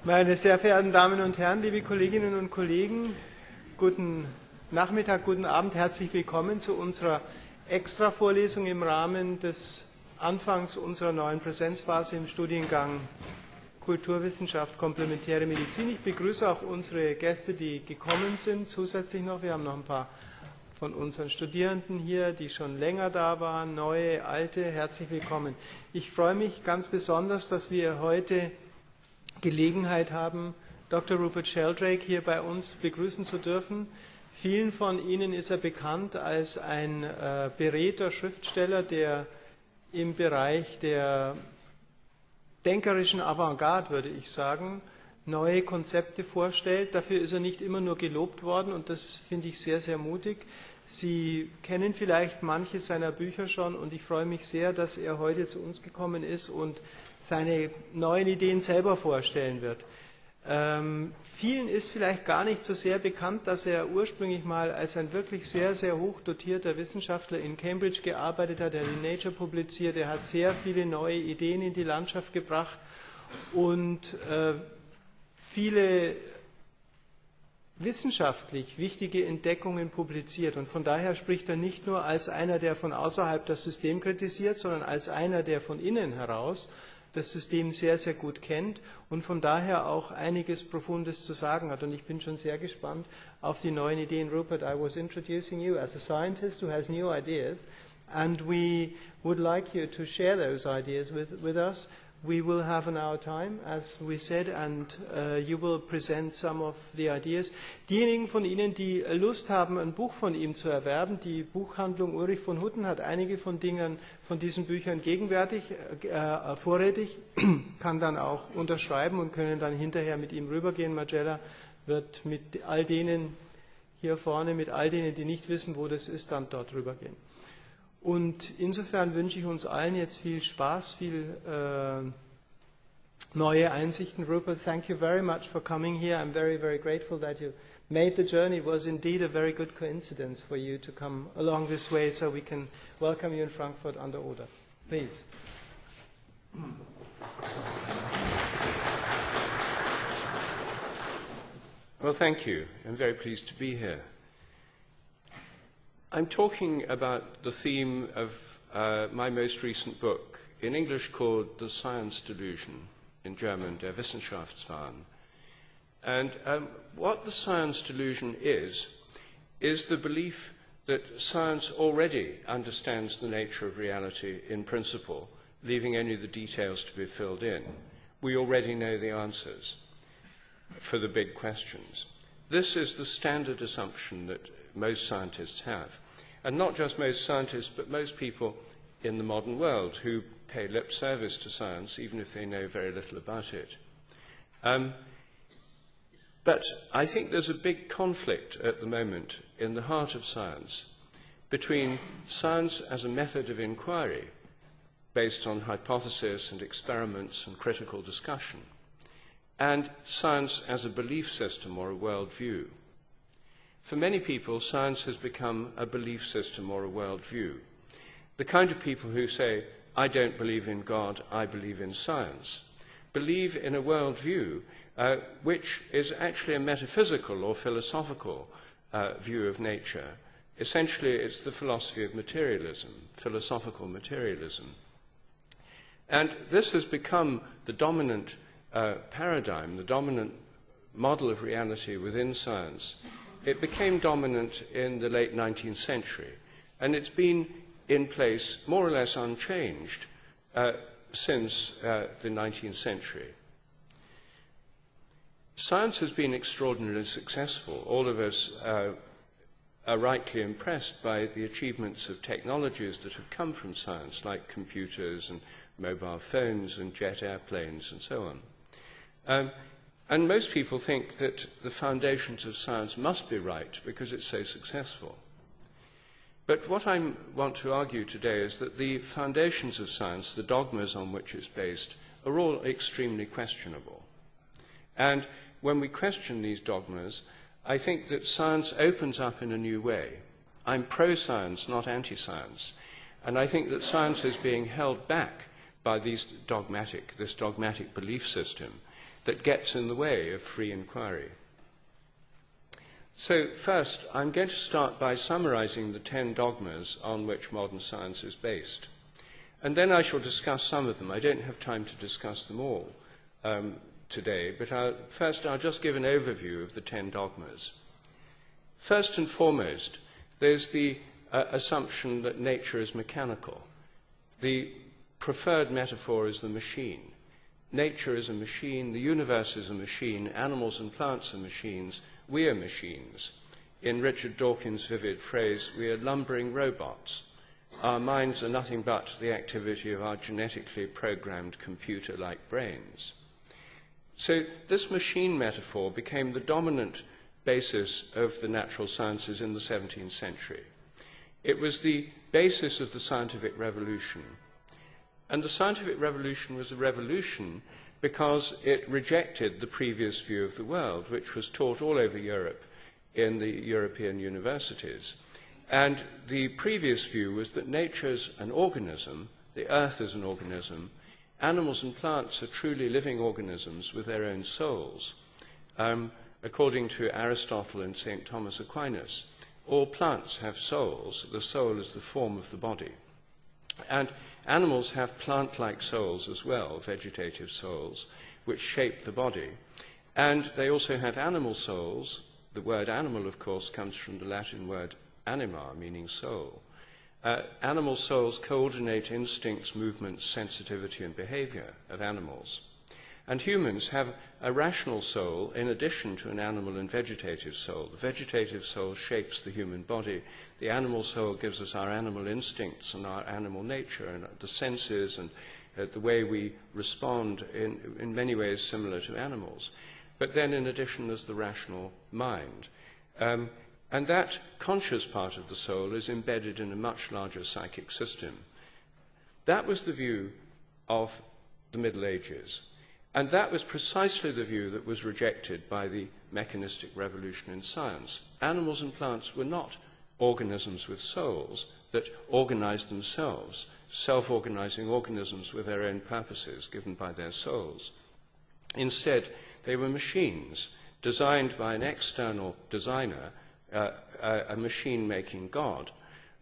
Meine sehr verehrten Damen und Herren, liebe Kolleginnen und Kollegen, guten Nachmittag, guten Abend, herzlich willkommen zu unserer Extra-Vorlesung im Rahmen des Anfangs unserer neuen Präsenzphase im Studiengang Kulturwissenschaft, Komplementäre Medizin. Ich begrüße auch unsere Gäste, die gekommen sind, zusätzlich noch. Wir haben noch ein paar von unseren Studierenden hier, die schon länger da waren, neue, alte, herzlich willkommen. Ich freue mich ganz besonders, dass wir heute Gelegenheit haben, Dr. Rupert Sheldrake hier bei uns begrüßen zu dürfen. Vielen von Ihnen ist er bekannt als ein beredter Schriftsteller, der im Bereich der denkerischen Avantgarde, würde ich sagen, neue Konzepte vorstellt. Dafür ist er nicht immer nur gelobt worden und das finde ich sehr, sehr mutig. Sie kennen vielleicht manche seiner Bücher schon und ich freue mich sehr, dass er heute zu uns gekommen ist und seine neuen Ideen selber vorstellen wird. Vielen ist vielleicht gar nicht so sehr bekannt, dass er ursprünglich mal als ein wirklich sehr, sehr hoch dotierter Wissenschaftler in Cambridge gearbeitet hat. Er hat in Nature publiziert, er hat sehr viele neue Ideen in die Landschaft gebracht und viele wissenschaftlich wichtige Entdeckungen publiziert. Und von daher spricht er nicht nur als einer, der von außerhalb das System kritisiert, sondern als einer, der von innen heraus das System sehr, sehr gut kennt und von daher auch einiges Profundes zu sagen hat. Und ich bin schon sehr gespannt auf die neuen Ideen. Rupert, I was introducing you as a scientist who has new ideas, and we would like you to share those ideas with us. We will have an hour time, as we said, and you will present some of the ideas. Diejenigen von Ihnen, die Lust haben, ein Buch von ihm zu erwerben, die Buchhandlung Ulrich von Hutten hat einige von diesen Büchern gegenwärtig, vorrätig, kann dann auch unterschreiben und können dann hinterher mit ihm rübergehen. Magella wird mit all denen hier vorne, mit all denen, die nicht wissen, wo das ist, dann dort rübergehen. Und insofern wünsche ich uns allen jetzt viel Spaß, viel neue Einsichten. Rupert, thank you very much for coming here. I'm very, very grateful that you made the journey. It was indeed a very good coincidence for you to come along this way so we can welcome you in Frankfurt under Oder. Please. Well, thank you. I'm very pleased to be here. I'm talking about the theme of my most recent book, in English called The Science Delusion, in German, der Wissenschaftswahn. And what the science delusion is the belief that science already understands the nature of reality in principle, leaving only the details to be filled in. We already know the answers for the big questions. This is the standard assumption that most scientists have. And not just most scientists, but most people in the modern world who pay lip service to science, even if they know very little about it. But I think there's a big conflict at the moment in the heart of science between science as a method of inquiry based on hypothesis and experiments and critical discussion, and science as a belief system or a worldview. For many people, science has become a belief system or a worldview. The kind of people who say, I don't believe in God, I believe in science, believe in a worldview which is actually a metaphysical or philosophical view of nature. Essentially, it's the philosophy of materialism, philosophical materialism. And this has become the dominant paradigm, the dominant model of reality within science. It became dominant in the late 19th century, and it's been in place more or less unchanged since the 19th century. Science has been extraordinarily successful. All of us are rightly impressed by the achievements of technologies that have come from science, like computers and mobile phones and jet airplanes and so on. And most people think that the foundations of science must be right because it's so successful. But what I want to argue today is that the foundations of science, the dogmas on which it's based, are all extremely questionable. And when we question these dogmas, I think that science opens up in a new way. I'm pro-science, not anti-science. And I think that science is being held back by this dogmatic belief system. that gets in the way of free inquiry. So first, I'm going to start by summarizing the 10 dogmas on which modern science is based. And then I shall discuss some of them. I don't have time to discuss them all today, but first I'll just give an overview of the 10 dogmas. First and foremost, there's the assumption that nature is mechanical. The preferred metaphor is the machine. Nature is a machine, the universe is a machine, animals and plants are machines, we are machines. In Richard Dawkins' vivid phrase, we are lumbering robots. Our minds are nothing but the activity of our genetically programmed computer-like brains. So this machine metaphor became the dominant basis of the natural sciences in the 17th century. It was the basis of the scientific revolution. And the scientific revolution was a revolution because it rejected the previous view of the world, which was taught all over Europe in the European universities. And the previous view was that nature's an organism, the earth is an organism, animals and plants are truly living organisms with their own souls. According to Aristotle and St. Thomas Aquinas, all plants have souls. The soul is the form of the body. And animals have plant-like souls as well, vegetative souls, which shape the body. And they also have animal souls. The word animal, of course, comes from the Latin word anima, meaning soul. Animal souls coordinate instincts, movements, sensitivity, and behavior of animals. And humans have a rational soul in addition to an animal and vegetative soul. The vegetative soul shapes the human body. The animal soul gives us our animal instincts and our animal nature and the senses and the way we respond in many ways similar to animals. But then in addition there's the rational mind. And that conscious part of the soul is embedded in a much larger psychic system. That was the view of the Middle Ages. And that was precisely the view that was rejected by the mechanistic revolution in science. Animals and plants were not organisms with souls that organized themselves, self-organizing organisms with their own purposes given by their souls. Instead, they were machines designed by an external designer, a machine-making God.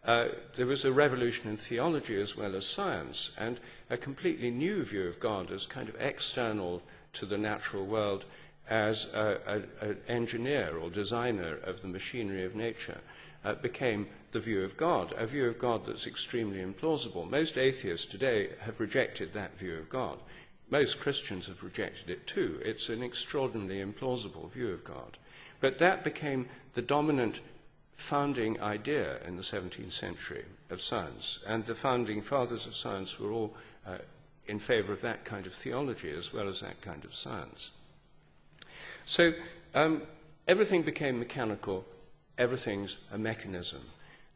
There was a revolution in theology as well as science, and a completely new view of God as kind of external to the natural world as an engineer or designer of the machinery of nature became the view of God, a view of God that's extremely implausible. Most atheists today have rejected that view of God. Most Christians have rejected it too. It's an extraordinarily implausible view of God. But that became the dominant founding idea in the 17th century of science, and the founding fathers of science were all in favor of that kind of theology as well as that kind of science. So everything became mechanical, everything's a mechanism.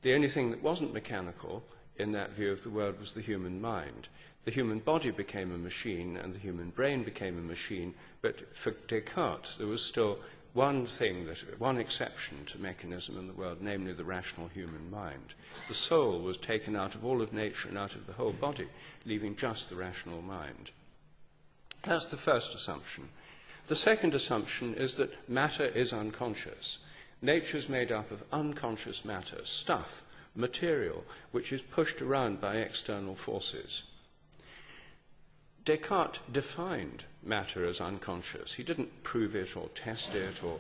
The only thing that wasn't mechanical in that view of the world was the human mind. The human body became a machine and the human brain became a machine, but for Descartes there was still one exception to mechanism in the world, namely the rational human mind. The soul was taken out of all of nature and out of the whole body, leaving just the rational mind. That's the first assumption. The second assumption is that matter is unconscious. Nature is made up of unconscious matter, stuff, material, which is pushed around by external forces. Descartes defined matter as unconscious. He didn't prove it or test it or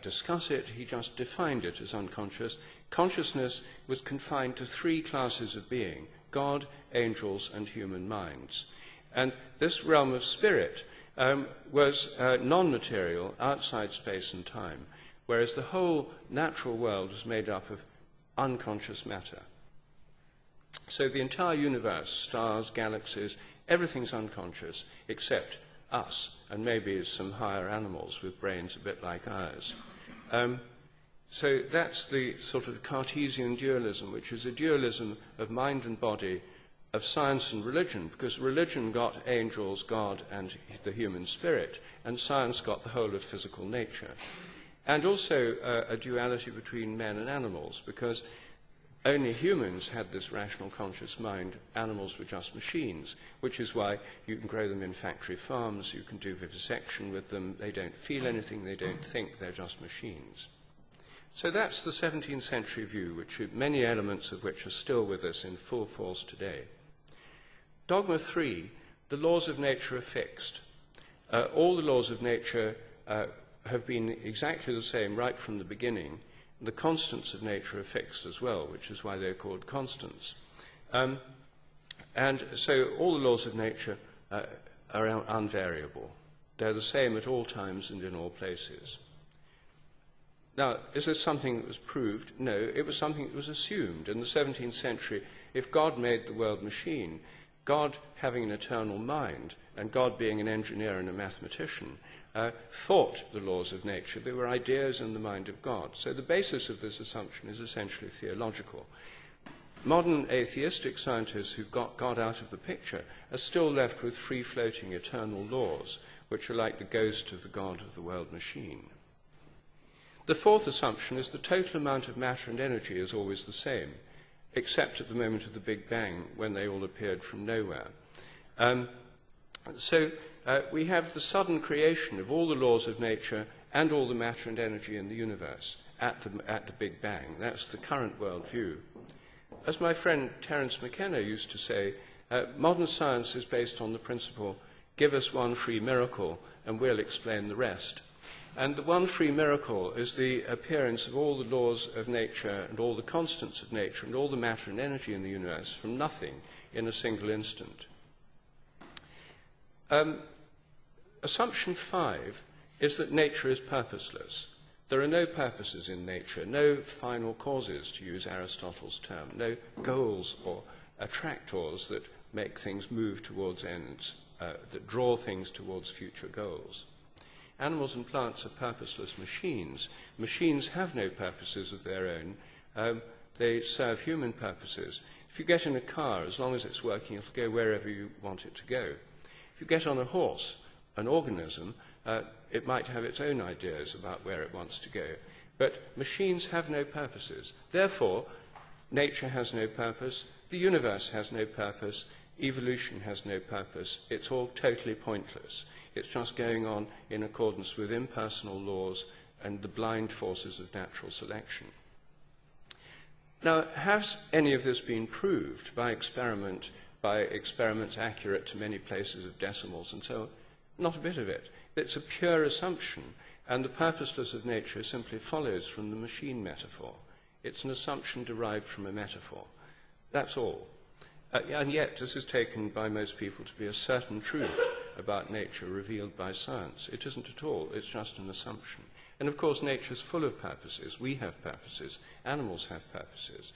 discuss it. He just defined it as unconscious. Consciousness was confined to three classes of being: God, angels, and human minds. And this realm of spirit was non-material, outside space and time, whereas the whole natural world was made up of unconscious matter. So the entire universe, stars, galaxies, everything's unconscious except us and maybe some higher animals with brains a bit like ours. So that's the sort of Cartesian dualism, which is a dualism of mind and body, of science and religion, because religion got angels, God, and the human spirit, and science got the whole of physical nature. And also a duality between men and animals, because only humans had this rational conscious mind, animals were just machines, which is why you can grow them in factory farms, you can do vivisection with them, they don't feel anything, they don't think, they're just machines. So that's the 17th century view, many elements of which are still with us in full force today. Dogma 3, the laws of nature are fixed. All the laws of nature have been exactly the same right from the beginning. The constants of nature are fixed as well, which is why they're called constants. And so all the laws of nature are unvariable. They're the same at all times and in all places. Now, is this something that was proved? No, it was something that was assumed. In the 17th century, if God made the world machine, God having an eternal mind, and God being an engineer and a mathematician, thought the laws of nature. They were ideas in the mind of God. So the basis of this assumption is essentially theological. Modern atheistic scientists who've got God out of the picture are still left with free-floating eternal laws, which are like the ghost of the God of the world machine. The fourth assumption is the total amount of matter and energy is always the same, except at the moment of the Big Bang, when they all appeared from nowhere. We have the sudden creation of all the laws of nature and all the matter and energy in the universe at the Big Bang. That's the current worldview. As my friend Terence McKenna used to say, modern science is based on the principle, give us one free miracle and we'll explain the rest. And the one free miracle is the appearance of all the laws of nature and all the constants of nature and all the matter and energy in the universe from nothing in a single instant. Assumption 5 is that nature is purposeless. There are no purposes in nature, no final causes, to use Aristotle's term, no goals or attractors that make things move towards ends, that draw things towards future goals. Animals and plants are purposeless machines. Machines have no purposes of their own. They serve human purposes. If you get in a car, as long as it's working, it'll go wherever you want it to go. If you get on a horse, an organism, it might have its own ideas about where it wants to go. But machines have no purposes. Therefore, nature has no purpose, the universe has no purpose, evolution has no purpose. It's all totally pointless. It's just going on in accordance with impersonal laws and the blind forces of natural selection. Now, has any of this been proved by experiments accurate to many places of decimals and so on? Not a bit of it. It's a pure assumption, and the purposelessness of nature simply follows from the machine metaphor. It's an assumption derived from a metaphor. That's all. And yet, this is taken by most people to be a certain truth about nature revealed by science. It isn't at all. It's just an assumption. And of course, nature's full of purposes. We have purposes. Animals have purposes.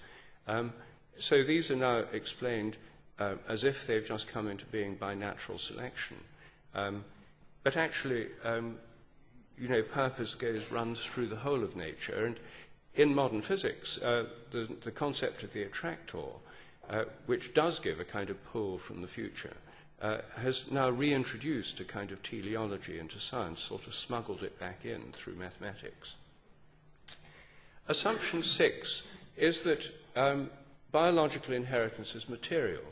So these are now explained as if they've just come into being by natural selection. But actually, purpose runs through the whole of nature. And in modern physics, the concept of the attractor, which does give a kind of pull from the future, has now reintroduced a kind of teleology into science, sort of smuggled it back in through mathematics. Assumption 6 is that biological inheritance is material.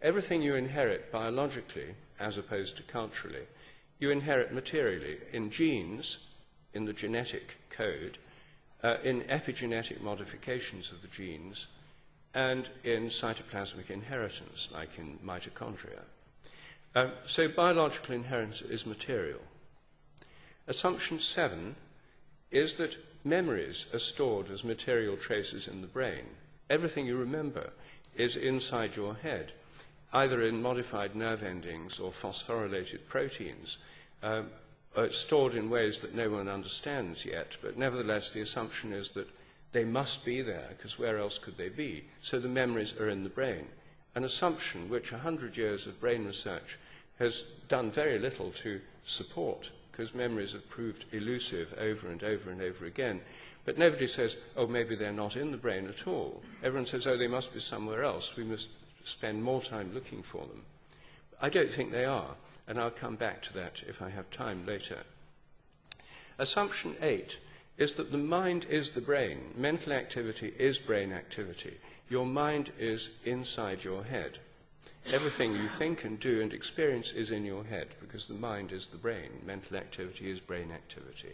Everything you inherit biologically, as opposed to culturally, you inherit materially in genes, in the genetic code, in epigenetic modifications of the genes, and in cytoplasmic inheritance, like in mitochondria. So biological inheritance is material. Assumption 7 is that memories are stored as material traces in the brain. Everything you remember is inside your head, either in modified nerve endings or phosphorylated proteins, stored in ways that no one understands yet, but nevertheless the assumption is that they must be there, because where else could they be? So the memories are in the brain. An assumption which 100 years of brain research has done very little to support, because memories have proved elusive over and over and over again. But nobody says, oh, maybe they're not in the brain at all. Everyone says, oh, they must be somewhere else. We must spend more time looking for them. I don't think they are, and I'll come back to that if I have time later. Assumption 8 is that the mind is the brain. Mental activity is brain activity. Your mind is inside your head. Everything you think and do and experience is in your head, because the mind is the brain. Mental activity is brain activity.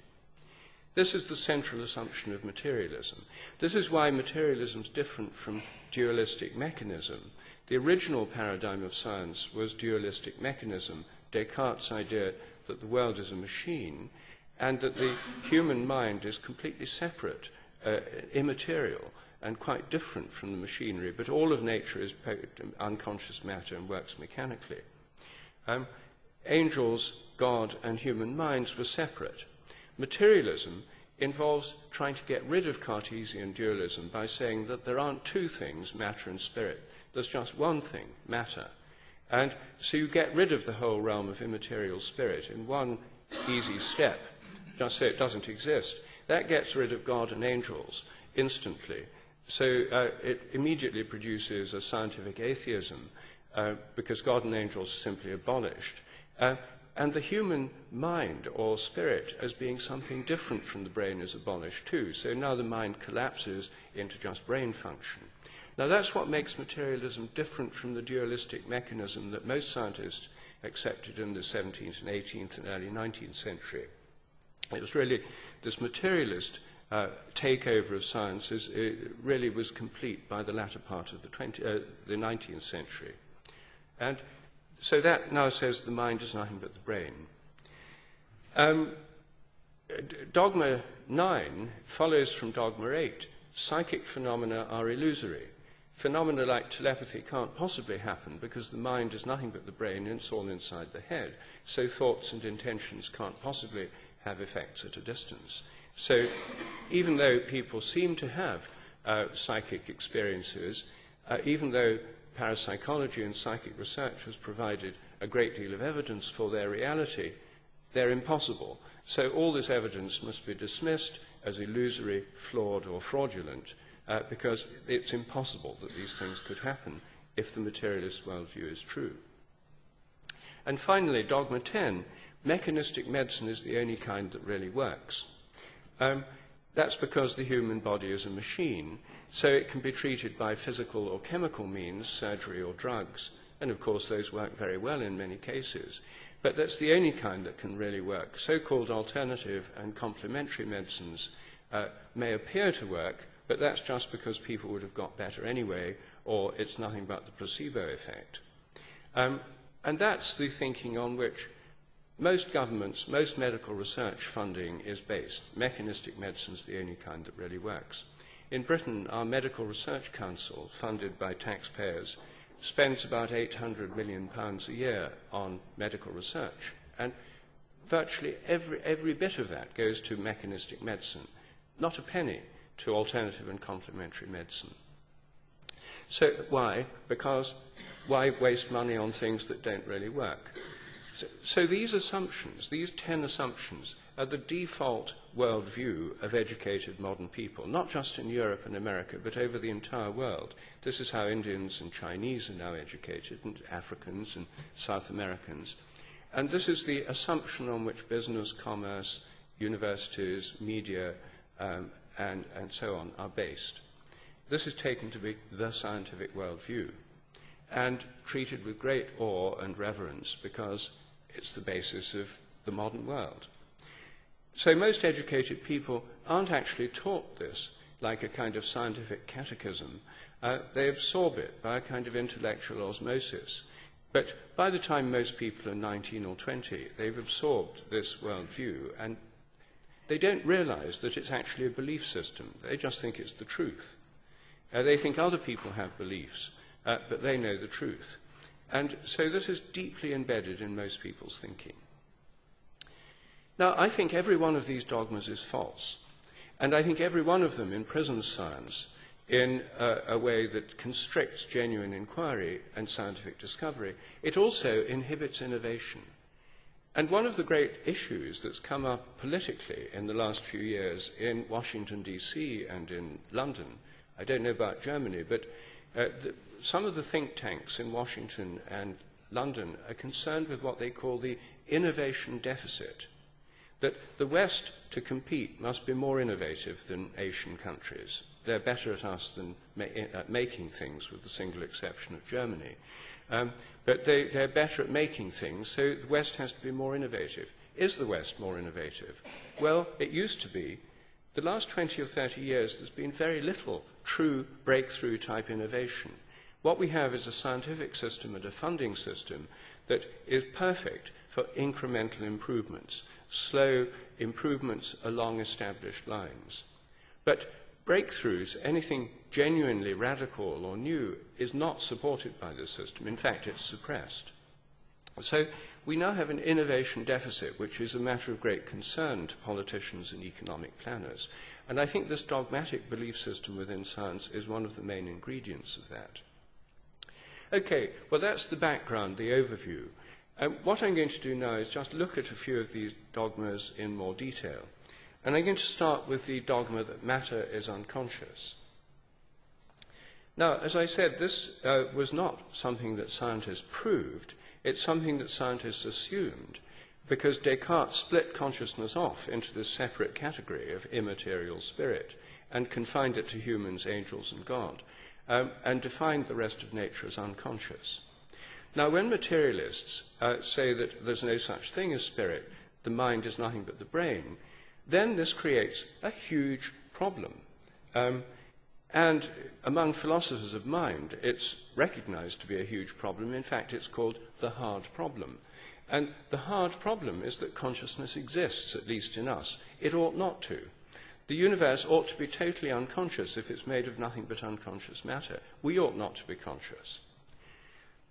This is the central assumption of materialism. This is why materialism is different from dualistic mechanism. The original paradigm of science was dualistic mechanism, Descartes' idea that the world is a machine and that the human mind is completely separate, immaterial, and quite different from the machinery, but all of nature is unconscious matter and works mechanically. Angels, God, and human minds were separate. Materialism involves trying to get rid of Cartesian dualism by saying that there aren't two things, matter and spirit. There's just one thing, matter. And so you get rid of the whole realm of immaterial spirit in one easy step. Just say it doesn't exist. That gets rid of God and angels instantly. So it immediately produces a scientific atheism because God and angels are simply abolished. And the human mind or spirit as being something different from the brain is abolished too. So now the mind collapses into just brain function. Now that's what makes materialism different from the dualistic mechanism that most scientists accepted in the 17th and 18th and early 19th century. It was really this materialist takeover of science really was complete by the latter part of the 19th century. And so that now says the mind is nothing but the brain. Dogma 9 follows from Dogma 8. Psychic phenomena are illusory. Phenomena like telepathy can't possibly happen because the mind is nothing but the brain and it's all inside the head. So thoughts and intentions can't possibly have effects at a distance. So even though people seem to have psychic experiences, even though parapsychology and psychic research has provided a great deal of evidence for their reality, they're impossible. So all this evidence must be dismissed as illusory, flawed, or fraudulent, because it's impossible that these things could happen if the materialist worldview is true. And finally, Dogma 10, mechanistic medicine is the only kind that really works. That's because the human body is a machine, so it can be treated by physical or chemical means, surgery or drugs, and of course those work very well in many cases. But that's the only kind that can really work. So-called alternative and complementary medicines may appear to work, but that's just because people would have got better anyway, or it's nothing but the placebo effect. And that's the thinking on which most governments, most medical research funding is based. Mechanistic medicine is the only kind that really works. In Britain, our Medical Research Council, funded by taxpayers, spends about £800 million a year on medical research. And virtually every bit of that goes to mechanistic medicine, not a penny to alternative and complementary medicine. So why? Because why waste money on things that don't really work? So these assumptions, these 10 assumptions, are the default worldview of educated modern people, not just in Europe and America, but over the entire world. This is how Indians and Chinese are now educated, and Africans and South Americans. And this is the assumption on which business, commerce, universities, media, and so on are based. This is taken to be the scientific worldview and treated with great awe and reverence because it's the basis of the modern world. So most educated people aren't actually taught this like a kind of scientific catechism. They absorb it by a kind of intellectual osmosis. But by the time most people are 19 or 20, they've absorbed this worldview, and they don't realize that it's actually a belief system. They just think it's the truth. They think other people have beliefs, but they know the truth. And so this is deeply embedded in most people's thinking. Now, I think every one of these dogmas is false. And I think every one of them imprisons science in a way that constricts genuine inquiry and scientific discovery. It also inhibits innovation. And one of the great issues that's come up politically in the last few years in Washington, D.C. and in London, I don't know about Germany, but some of the think tanks in Washington and London are concerned with what they call the innovation deficit. that the West, to compete, must be more innovative than Asian countries. They're better at us than at making things, with the single exception of Germany. But they're better at making things, so the West has to be more innovative. Is the West more innovative? Well, it used to be. The last 20 or 30 years, there's been very little true breakthrough-type innovation. What we have is a scientific system and a funding system that is perfect for incremental improvements, slow improvements along established lines. But breakthroughs, anything genuinely radical or new, is not supported by this system. In fact, it's suppressed. So we now have an innovation deficit, which is a matter of great concern to politicians and economic planners. And I think this dogmatic belief system within science is one of the main ingredients of that. Okay, well, that's the background, the overview. What I'm going to do now is just look at a few of these dogmas in more detail. And I'm going to start with the dogma that matter is unconscious. Now, as I said, this was not something that scientists proved. It's something that scientists assumed, because Descartes split consciousness off into this separate category of immaterial spirit and confined it to humans, angels, and God, and defined the rest of nature as unconscious. Now, when materialists say that there's no such thing as spirit, the mind is nothing but the brain, then this creates a huge problem. And among philosophers of mind, it's recognized to be a huge problem. In fact, it's called the hard problem. And the hard problem is that consciousness exists, at least in us. It ought not to. The universe ought to be totally unconscious if it's made of nothing but unconscious matter. We ought not to be conscious.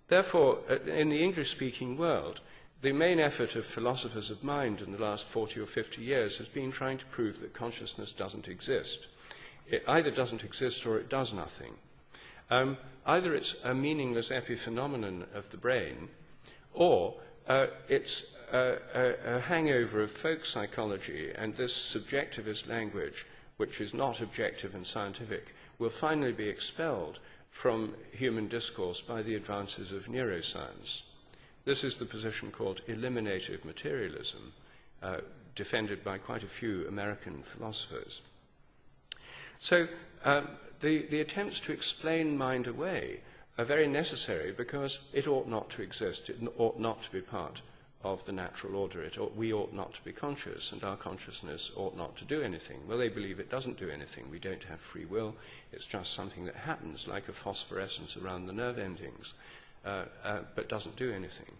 Therefore, in the English-speaking world, the main effort of philosophers of mind in the last 40 or 50 years has been trying to prove that consciousness doesn't exist. It either doesn't exist or it does nothing. Either it's a meaningless epiphenomenon of the brain, or it's a hangover of folk psychology, and this subjectivist language, which is not objective and scientific, will finally be expelled from human discourse by the advances of neuroscience. This is the position called eliminative materialism, defended by quite a few American philosophers. So the attempts to explain mind away are very necessary because it ought not to exist. It ought not to be part of the natural order. We ought not to be conscious, and our consciousness ought not to do anything. Well, they believe it doesn't do anything. We don't have free will. It's just something that happens, like a phosphorescence around the nerve endings, but doesn't do anything.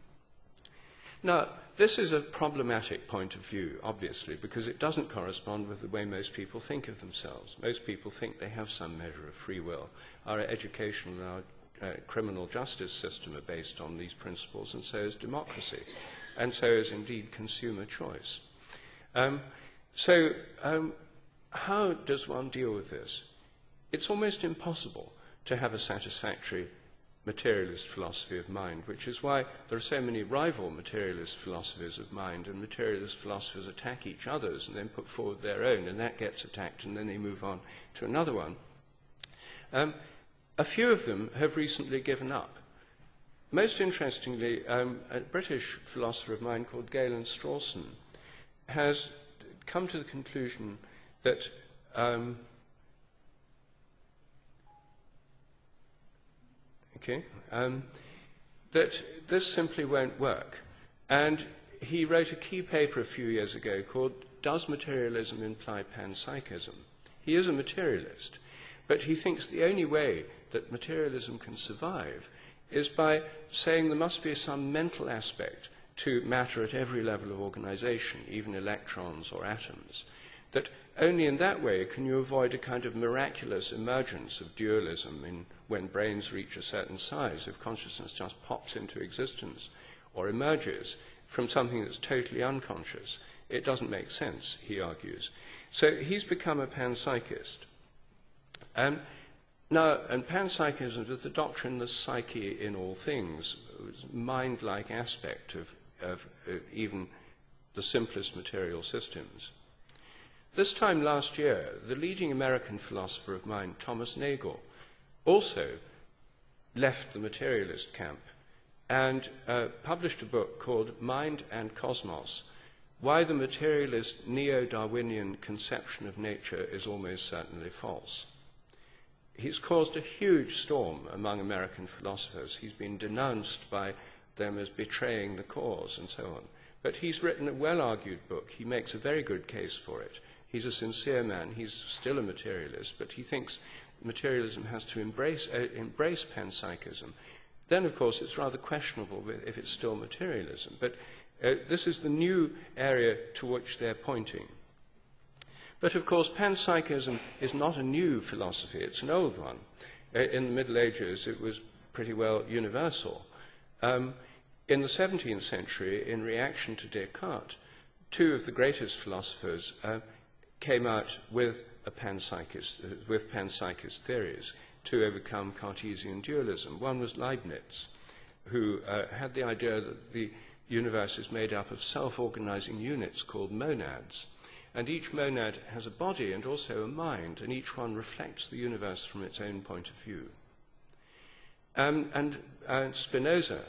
Now, this is a problematic point of view, obviously, because it doesn't correspond with the way most people think of themselves. Most people think they have some measure of free will. Our educational and our criminal justice system are based on these principles, and so is democracy, and so is indeed consumer choice. How does one deal with this? It's almost impossible to have a satisfactory materialist philosophy of mind, which is why there are so many rival materialist philosophies of mind, and materialist philosophers attack each other's and then put forward their own, and that gets attacked, and then they move on to another one. A few of them have recently given up. Most interestingly, a British philosopher of mind called Galen Strawson has come to the conclusion that that this simply won't work. And he wrote a key paper a few years ago called "Does Materialism Imply Panpsychism?" He is a materialist, but he thinks the only way that materialism can survive is by saying there must be some mental aspect to matter at every level of organization, even electrons or atoms, that only in that way can you avoid a kind of miraculous emergence of dualism when brains reach a certain size, if consciousness just pops into existence or emerges from something that's totally unconscious. It doesn't make sense, he argues. So he's become a panpsychist. And panpsychism is the doctrine, the psyche in all things, mind-like aspect of even the simplest material systems. This time last year, the leading American philosopher of mind, Thomas Nagel, also left the materialist camp and published a book called Mind and Cosmos, why the materialist neo-Darwinian conception of nature is almost certainly false. He's caused a huge storm among American philosophers. He's been denounced by them as betraying the cause and so on. But he's written a well-argued book. He makes a very good case for it. He's a sincere man. He's still a materialist, but he thinks materialism has to embrace panpsychism. Then, of course, it's rather questionable if it's still materialism. But this is the new area to which they're pointing. But, of course, panpsychism is not a new philosophy. It's an old one. In the Middle Ages, it was pretty well universal. In the 17th century, in reaction to Descartes, two of the greatest philosophers came out with panpsychist theories to overcome Cartesian dualism. One was Leibniz, who had the idea that the universe is made up of self-organizing units called monads, and each monad has a body and also a mind, and each one reflects the universe from its own point of view. And Spinoza,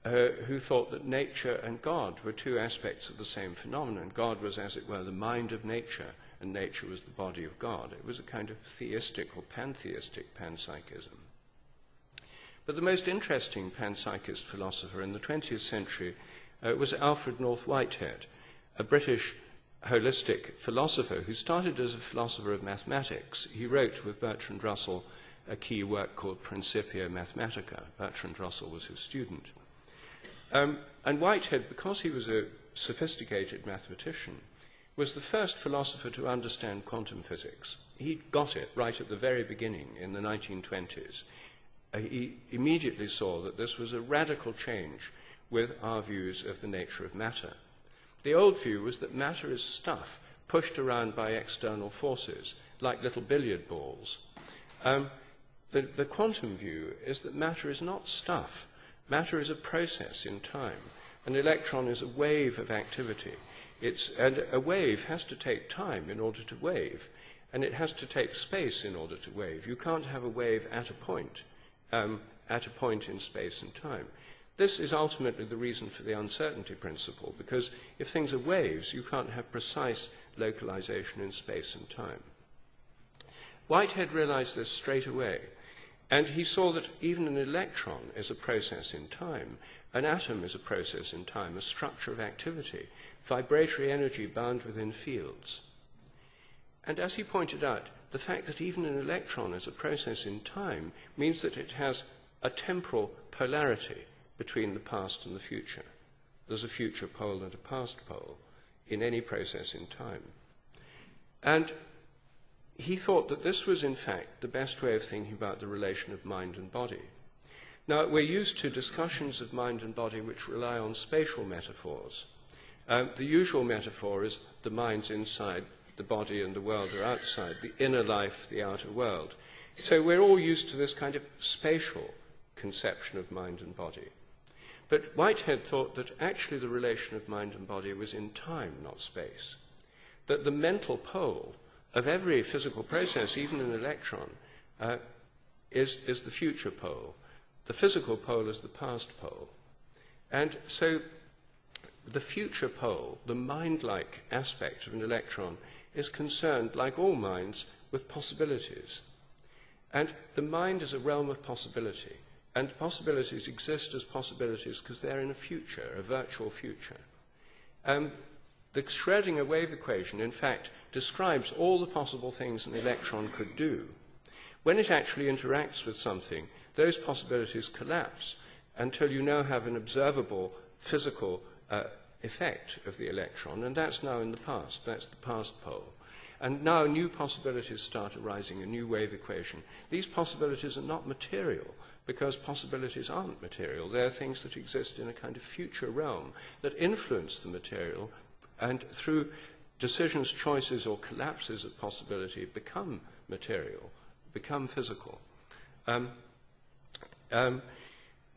who thought that nature and God were two aspects of the same phenomenon. God was, as it were, the mind of nature, and nature was the body of God. It was a kind of theistic or pantheistic panpsychism. But the most interesting panpsychist philosopher in the 20th century was Alfred North Whitehead, a British holistic philosopher who started as a philosopher of mathematics. He wrote with Bertrand Russell a key work called Principia Mathematica. Bertrand Russell was his student. And Whitehead, because he was a sophisticated mathematician, was the first philosopher to understand quantum physics. He got it right at the very beginning in the 1920s. He immediately saw that this was a radical change with our views of the nature of matter. The old view was that matter is stuff pushed around by external forces, like little billiard balls. The quantum view is that matter is not stuff. Matter is a process in time. An electron is a wave of activity. And a wave has to take time in order to wave, and it has to take space in order to wave. You can't have a wave at a point in space and time. This is ultimately the reason for the uncertainty principle, because if things are waves, you can't have precise localization in space and time. Whitehead realized this straight away, and he saw that even an electron is a process in time, an atom is a process in time, a structure of activity, vibratory energy bound within fields. And as he pointed out, the fact that even an electron is a process in time means that it has a temporal polarity between the past and the future. There's a future pole and a past pole in any process in time. And he thought that this was, in fact, the best way of thinking about the relation of mind and body. Now, we're used to discussions of mind and body which rely on spatial metaphors. The usual metaphor is the mind's inside, the body and the world are outside, the inner life, the outer world. So we're all used to this kind of spatial conception of mind and body. But Whitehead thought that actually the relation of mind and body was in time, not space. That the mental pole of every physical process, even an electron, is the future pole. The physical pole is the past pole. And so the future pole, the mind-like aspect of an electron, is concerned, like all minds, with possibilities. And the mind is a realm of possibility. And possibilities exist as possibilities because they're in a future, a virtual future. The Schrödinger wave equation, in fact, describes all the possible things an electron could do. When it actually interacts with something, those possibilities collapse until you now have an observable physical effect of the electron, and that's now in the past. That's the past pole. And now new possibilities start arising, a new wave equation. These possibilities are not material, because possibilities aren't material. They're things that exist in a kind of future realm that influence the material, and through decisions, choices, or collapses of possibility become material, become physical. Now,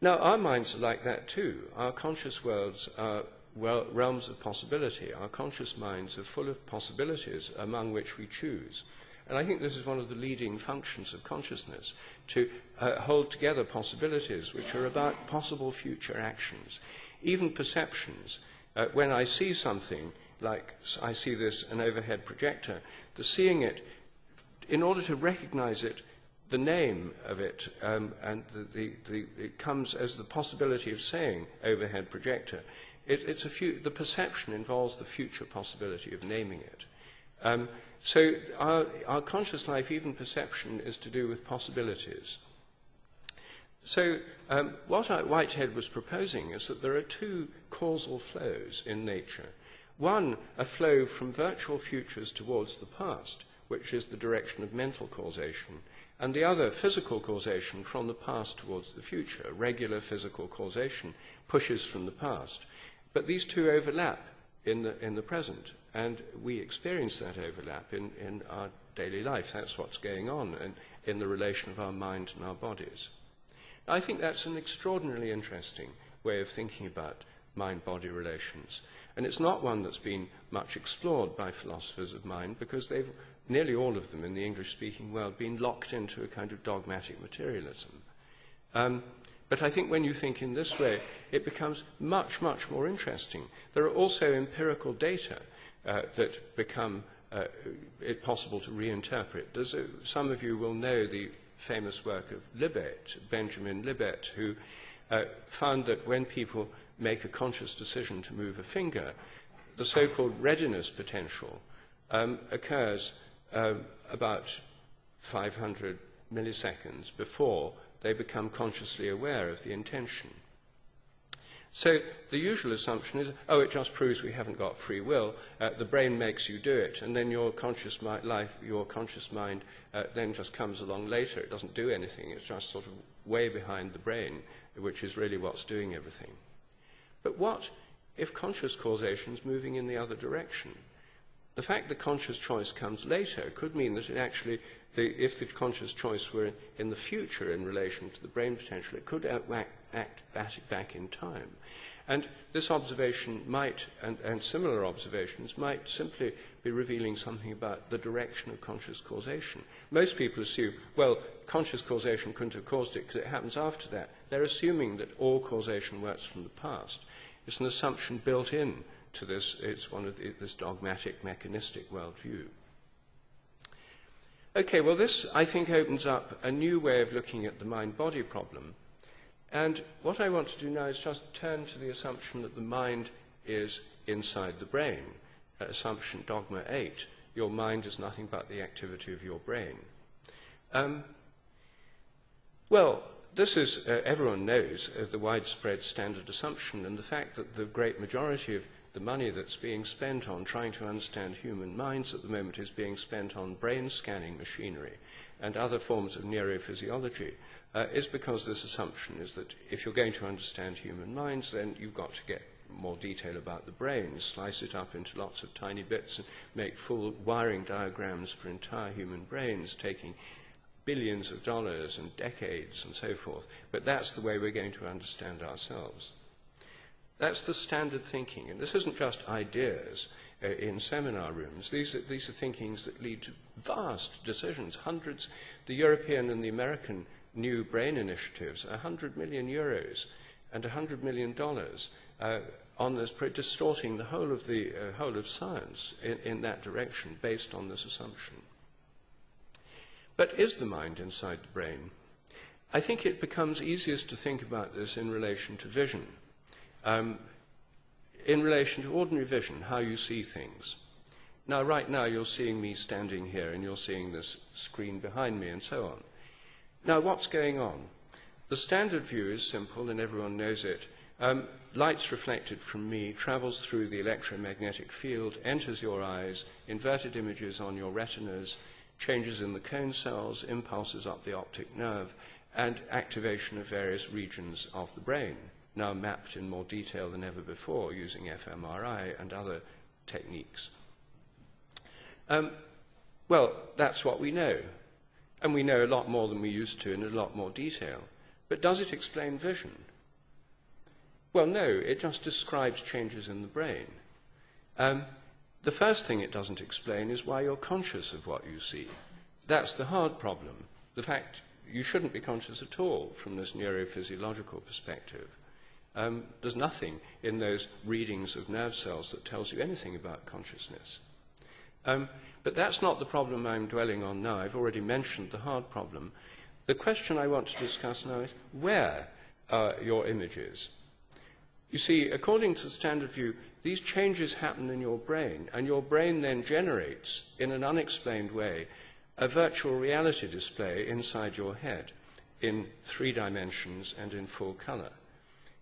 our minds are like that too. Our conscious worlds are realms of possibility. Our conscious minds are full of possibilities among which we choose. And I think this is one of the leading functions of consciousness, to hold together possibilities which are about possible future actions. Even perceptions. When I see something, like I see this, an overhead projector, the seeing it, in order to recognize it, the name of it, and it comes as the possibility of saying overhead projector. The perception involves the future possibility of naming it. So our conscious life, even perception, is to do with possibilities. So what Whitehead was proposing is that there are two causal flows in nature. One, a flow from virtual futures towards the past, which is the direction of mental causation, and the other, physical causation, from the past towards the future. Regular physical causation pushes from the past. But these two overlap in the present, and we experience that overlap in our daily life. That's what's going on in the relation of our mind and our bodies. I think that's an extraordinarily interesting way of thinking about mind-body relations. And it's not one that's been much explored by philosophers of mind, because they've, nearly all of them in the English-speaking world, been locked into a kind of dogmatic materialism. But I think when you think in this way, it becomes much, much more interesting. There are also empirical data that become it possible to reinterpret. Some of you will know the famous work of Libet, Benjamin Libet, who found that when people make a conscious decision to move a finger, the so-called readiness potential occurs about 500 milliseconds before they become consciously aware of the intention. So the usual assumption is, oh, it just proves we haven't got free will. The brain makes you do it, and then your conscious mind then just comes along later. It doesn't do anything. It's just sort of way behind the brain, which is really what's doing everything. But what if conscious causation is moving in the other direction? The fact that conscious choice comes later could mean that it actually, if the conscious choice were in the future in relation to the brain potential, it could act back in time. And this observation might, and similar observations, might simply be revealing something about the direction of conscious causation. Most people assume, well, conscious causation couldn't have caused it because it happens after that. They're assuming that all causation works from the past. It's an assumption built in to this. It's one of this dogmatic, mechanistic worldview. Okay, well, this, I think, opens up a new way of looking at the mind-body problem. And what I want to do now is just turn to the assumption that the mind is inside the brain. Assumption dogma 8, your mind is nothing but the activity of your brain. Well, this is, everyone knows, the widespread standard assumption, and the fact that the great majority of the money that's being spent on trying to understand human minds at the moment is being spent on brain scanning machinery and other forms of neurophysiology, is because this assumption is that if you're going to understand human minds, then you've got to get more detail about the brain, slice it up into lots of tiny bits and make full wiring diagrams for entire human brains, taking billions of dollars and decades and so forth. But that's the way we're going to understand ourselves. That's the standard thinking, and this isn't just ideas in seminar rooms. These are thinkings that lead to vast decisions, hundreds. The European and the American new brain initiatives, 100 million euros and $100 million on this, distorting the whole of science in that direction based on this assumption. But is the mind inside the brain? I think it becomes easiest to think about this in relation to vision. In relation to ordinary vision, how you see things. Now, right now, you're seeing me standing here, and you're seeing this screen behind me, and so on. Now, what's going on? The standard view is simple, and everyone knows it. Light's reflected from me, travels through the electromagnetic field, enters your eyes, inverted images on your retinas, changes in the cone cells, impulses up the optic nerve, and activation of various regions of the brain, now mapped in more detail than ever before using fMRI and other techniques. Well, that's what we know. And we know a lot more than we used to in a lot more detail. But does it explain vision? Well, no, it just describes changes in the brain. The first thing it doesn't explain is why you're conscious of what you see. That's the hard problem. The fact you shouldn't be conscious at all from this neurophysiological perspective. There's nothing in those readings of nerve cells that tells you anything about consciousness. But that's not the problem I'm dwelling on now. I've already mentioned the hard problem. The question I want to discuss now is, where are your images? You see, according to the standard view, these changes happen in your brain, and your brain then generates, in an unexplained way, a virtual reality display inside your head in 3 dimensions and in full color.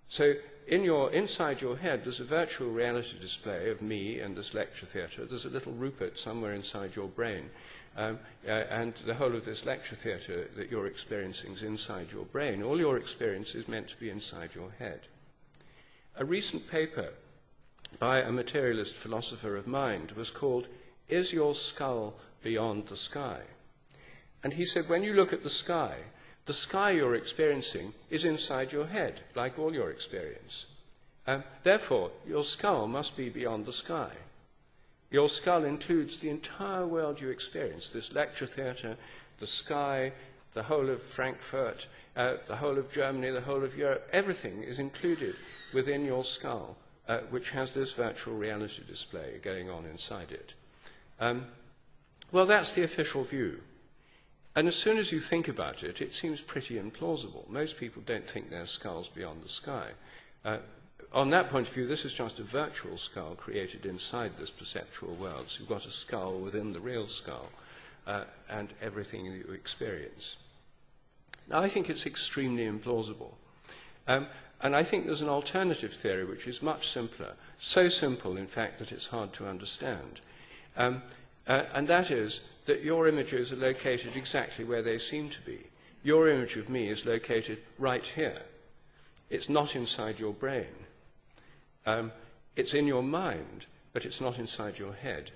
So inside your head, there's a virtual reality display of me and this lecture theatre. There's a little Rupert somewhere inside your brain. And the whole of this lecture theatre that you're experiencing is inside your brain. All your experience is meant to be inside your head. A recent paper by a materialist philosopher of mind was called, "Is Your Skull Beyond the Sky?" And he said, when you look at the sky you're experiencing is inside your head, like all your experience. Therefore, your skull must be beyond the sky. Your skull includes the entire world you experience, this lecture theatre, the sky, the whole of Frankfurt, the whole of Germany, the whole of Europe. Everything is included within your skull, which has this virtual reality display going on inside it. Well, that's the official view. And as soon as you think about it, it seems pretty implausible. Most people don't think their skull's beyond the sky. On that point of view, this is just a virtual skull created inside this perceptual world. So you've got a skull within the real skull and everything that you experience. Now, I think it's extremely implausible. And I think there's an alternative theory which is much simpler, so simple, in fact, that it's hard to understand. And that is that your images are located exactly where they seem to be. Your image of me is located right here. It's not inside your brain. It's in your mind, but it's not inside your head.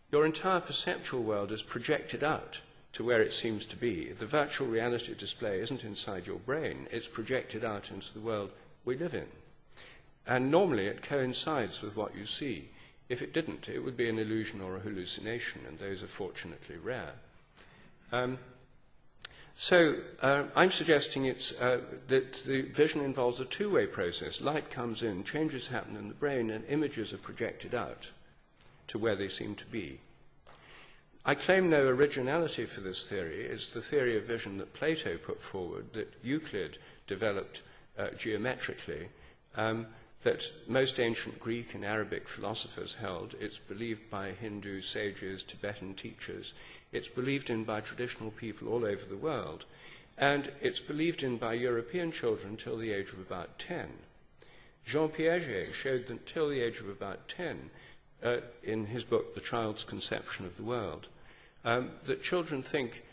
Your entire perceptual world is projected out to where it seems to be. The virtual reality display isn't inside your brain. It's projected out into the world we live in. And normally it coincides with what you see. If it didn't, it would be an illusion or a hallucination, and those are fortunately rare. So I'm suggesting that the vision involves a two-way process. Light comes in, changes happen in the brain, and images are projected out to where they seem to be. I claim no originality for this theory. It's the theory of vision that Plato put forward, that Euclid developed geometrically, that most ancient Greek and Arabic philosophers held. It's believed by Hindu sages, Tibetan teachers. It's believed in by traditional people all over the world. And it's believed in by European children till the age of about 10. Jean Piaget showed that till the age of about 10, in his book, The Child's Conception of the World, that children think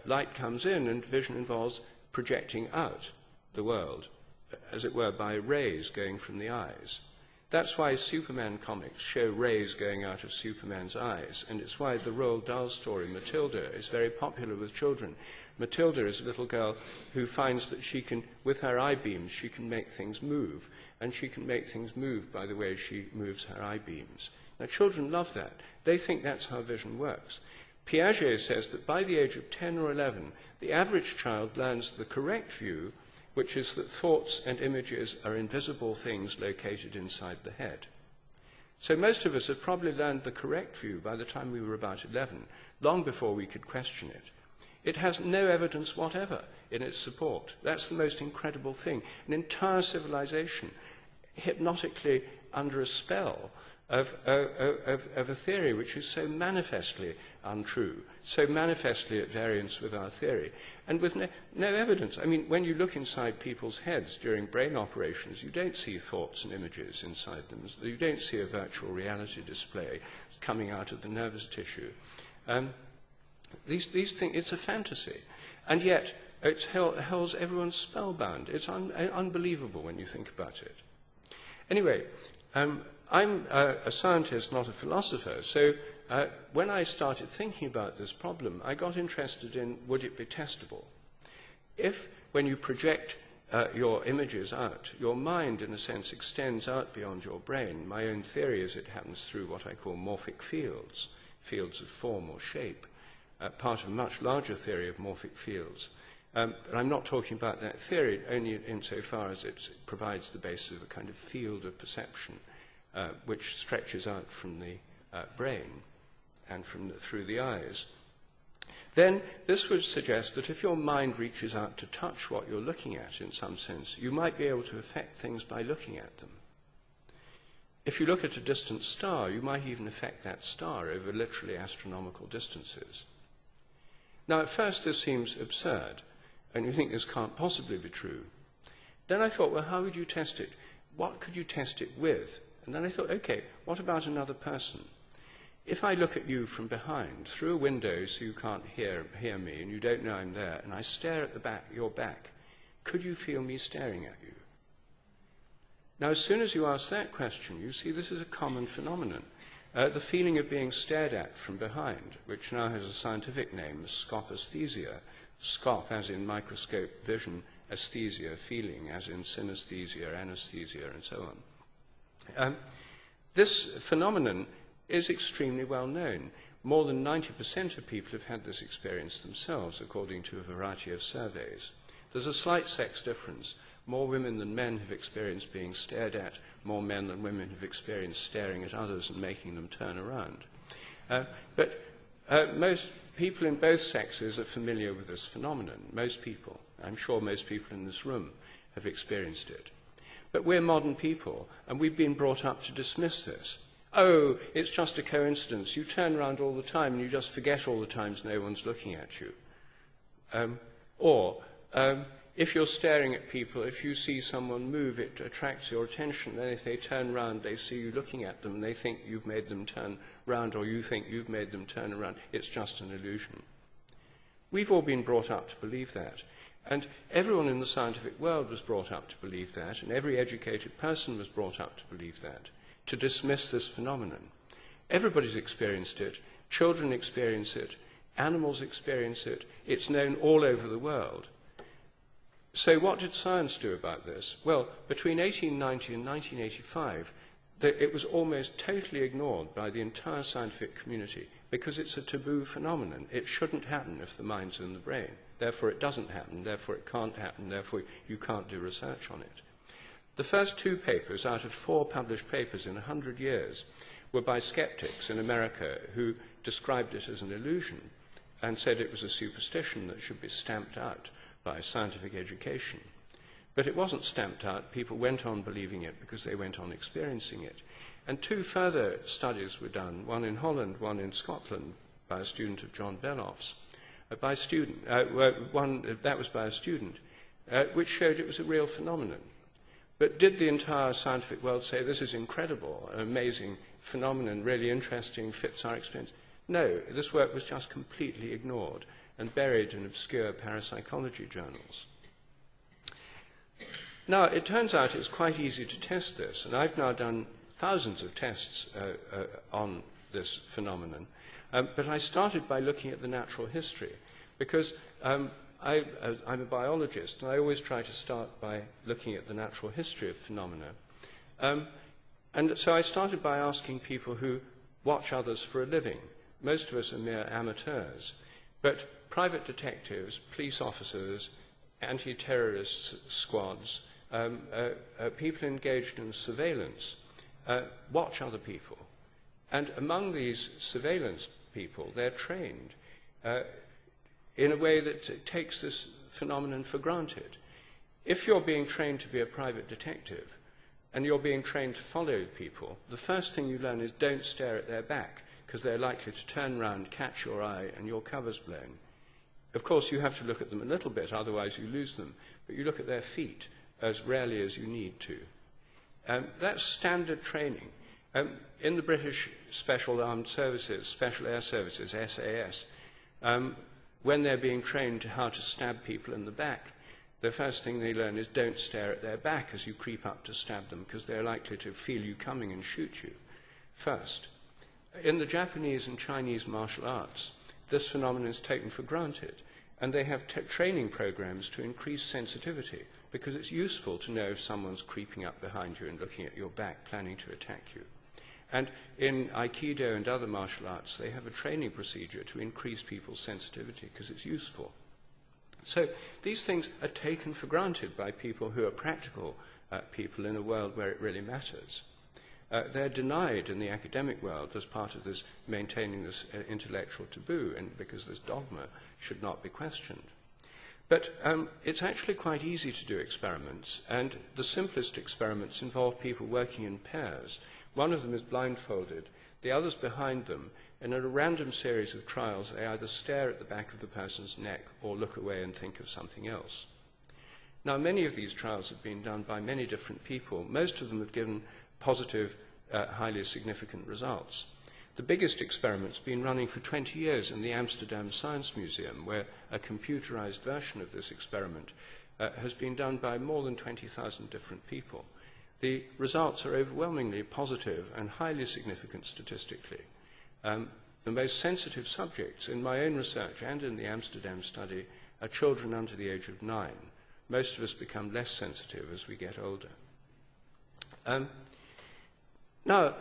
light comes in and vision involves projecting out the world, as it were, by rays going from the eyes. That's why Superman comics show rays going out of Superman's eyes, and it's why the Roald Dahl story, Matilda, is very popular with children. Matilda is a little girl who finds that she can, with her eye beams, she can make things move, and she can make things move by the way she moves her eye beams. Now, children love that. They think that's how vision works. Piaget says that by the age of 10 or 11, the average child learns the correct view, which is that thoughts and images are invisible things located inside the head. So most of us have probably learned the correct view by the time we were about 11, long before we could question it. It has no evidence whatever in its support. That's the most incredible thing. An entire civilization hypnotically under a spell of a theory which is so manifestly untrue, so manifestly at variance with our theory, and with no evidence. I mean, when you look inside people's heads during brain operations, you don't see thoughts and images inside them. You don't see a virtual reality display coming out of the nervous tissue. These things, it's a fantasy, and yet it holds everyone spellbound. It's unbelievable when you think about it. Anyway, I'm a scientist, not a philosopher, so when I started thinking about this problem, I got interested in, would it be testable? If, when you project your images out, your mind, in a sense, extends out beyond your brain, my own theory is it happens through what I call morphic fields, fields of form or shape, part of a much larger theory of morphic fields. But I'm not talking about that theory only insofar as it provides the basis of a kind of field of perception which stretches out from the brain and through the eyes. Then this would suggest that if your mind reaches out to touch what you're looking at in some sense, you might be able to affect things by looking at them. If you look at a distant star, you might even affect that star over literally astronomical distances. Now, at first this seems absurd, and you think this can't possibly be true. Then I thought, well, how would you test it? What could you test it with? And then I thought, okay, what about another person? If I look at you from behind, through a window so you can't hear me and you don't know I'm there, and I stare at your back, could you feel me staring at you? Now, as soon as you ask that question, you see this is a common phenomenon. The feeling of being stared at from behind, which now has a scientific name, scopaesthesia. Scop as in microscope vision, aesthesia, feeling as in synesthesia, anesthesia, and so on. This phenomenon is extremely well known. More than 90% of people have had this experience themselves, according to a variety of surveys. There's a slight sex difference. More women than men have experienced being stared at, more men than women have experienced staring at others and making them turn around. But most people in both sexes are familiar with this phenomenon. Most people, I'm sure most people in this room, have experienced it. But we're modern people, and we've been brought up to dismiss this. Oh, it's just a coincidence. You turn around all the time and you just forget all the times no one's looking at you. If you're staring at people, if you see someone move, it attracts your attention. Then if they turn around, they see you looking at them, and they think you've made them turn round, or you think you've made them turn around. It's just an illusion. We've all been brought up to believe that. And everyone in the scientific world was brought up to believe that, and every educated person was brought up to believe that, to dismiss this phenomenon. Everybody's experienced it. Children experience it. Animals experience it. It's known all over the world. So what did science do about this? Well, between 1890 and 1985, it was almost totally ignored by the entire scientific community because it's a taboo phenomenon. It shouldn't happen if the mind's in the brain. Therefore, it doesn't happen. Therefore, it can't happen. Therefore, you can't do research on it. The first 2 papers out of 4 published papers in 100 years were by skeptics in America who described it as an illusion and said it was a superstition that should be stamped out by scientific education. But it wasn't stamped out. People went on believing it because they went on experiencing it. And 2 further studies were done, one in Holland, one in Scotland, by a student of John Beloff's, that was by a student, which showed it was a real phenomenon. But did the entire scientific world say, this is incredible, an amazing phenomenon, really interesting, fits our experience? No, this work was just completely ignored and buried in obscure parapsychology journals. Now, it turns out it's quite easy to test this, and I've now done thousands of tests on this phenomenon, but I started by looking at the natural history, because I'm a biologist, and I always try to start by looking at the natural history of phenomena. And so I started by asking people who watch others for a living. Most of us are mere amateurs, but private detectives, police officers, anti-terrorist squads, people engaged in surveillance, watch other people. And among these surveillance people, they're trained in a way that takes this phenomenon for granted. If you're being trained to be a private detective and you're being trained to follow people, the first thing you learn is don't stare at their back, because they're likely to turn round, catch your eye, and your cover's blown. Of course, you have to look at them a little bit, otherwise you lose them, but you look at their feet as rarely as you need to. That's standard training. In the British Special Armed Services, Special Air Services, SAS, when they're being trained to how to stab people in the back, the first thing they learn is don't stare at their back as you creep up to stab them, because they're likely to feel you coming and shoot you first. In the Japanese and Chinese martial arts, this phenomenon is taken for granted, and they have training programs to increase sensitivity, because it's useful to know if someone's creeping up behind you and looking at your back, planning to attack you. And in Aikido and other martial arts, they have a training procedure to increase people's sensitivity, because it's useful. So these things are taken for granted by people who are practical people in a world where it really matters. They're denied in the academic world as part of this maintaining this intellectual taboo, and because this dogma should not be questioned. But it's actually quite easy to do experiments, and the simplest experiments involve people working in pairs. One of them is blindfolded, the other's behind them, and in a random series of trials they either stare at the back of the person's neck or look away and think of something else. Now, many of these trials have been done by many different people. Most of them have given positive, highly significant results. The biggest experiment's been running for 20 years in the Amsterdam Science Museum, where a computerized version of this experiment has been done by more than 20,000 different people. The results are overwhelmingly positive and highly significant statistically. The most sensitive subjects in my own research and in the Amsterdam study are children under the age of 9. Most of us become less sensitive as we get older. Now,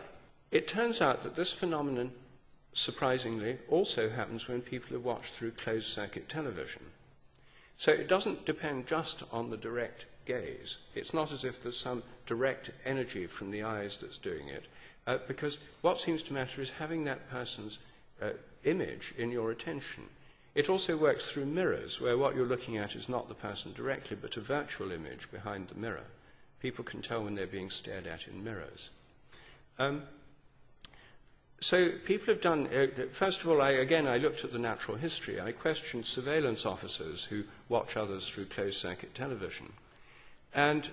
it turns out that this phenomenon, surprisingly, also happens when people are watched through closed-circuit television. So it doesn't depend just on the direct gaze. It's not as if there's some direct energy from the eyes that's doing it, because what seems to matter is having that person's image in your attention. It also works through mirrors, where what you're looking at is not the person directly, but a virtual image behind the mirror. People can tell when they're being stared at in mirrors. So people have done, first of all, I looked at the natural history. I questioned surveillance officers who watch others through closed-circuit television. And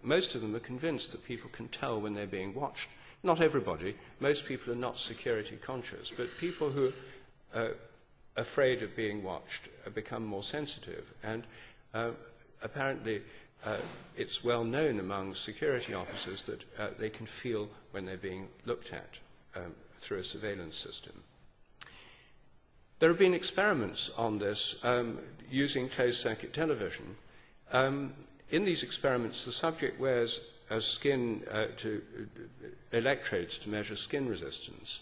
most of them are convinced that people can tell when they're being watched. Not everybody. Most people are not security conscious, but people who are afraid of being watched become more sensitive. And apparently it's well known among security officers that they can feel when they're being looked at through a surveillance system. There have been experiments on this using closed-circuit television. In these experiments, the subject wears electrodes to measure skin resistance,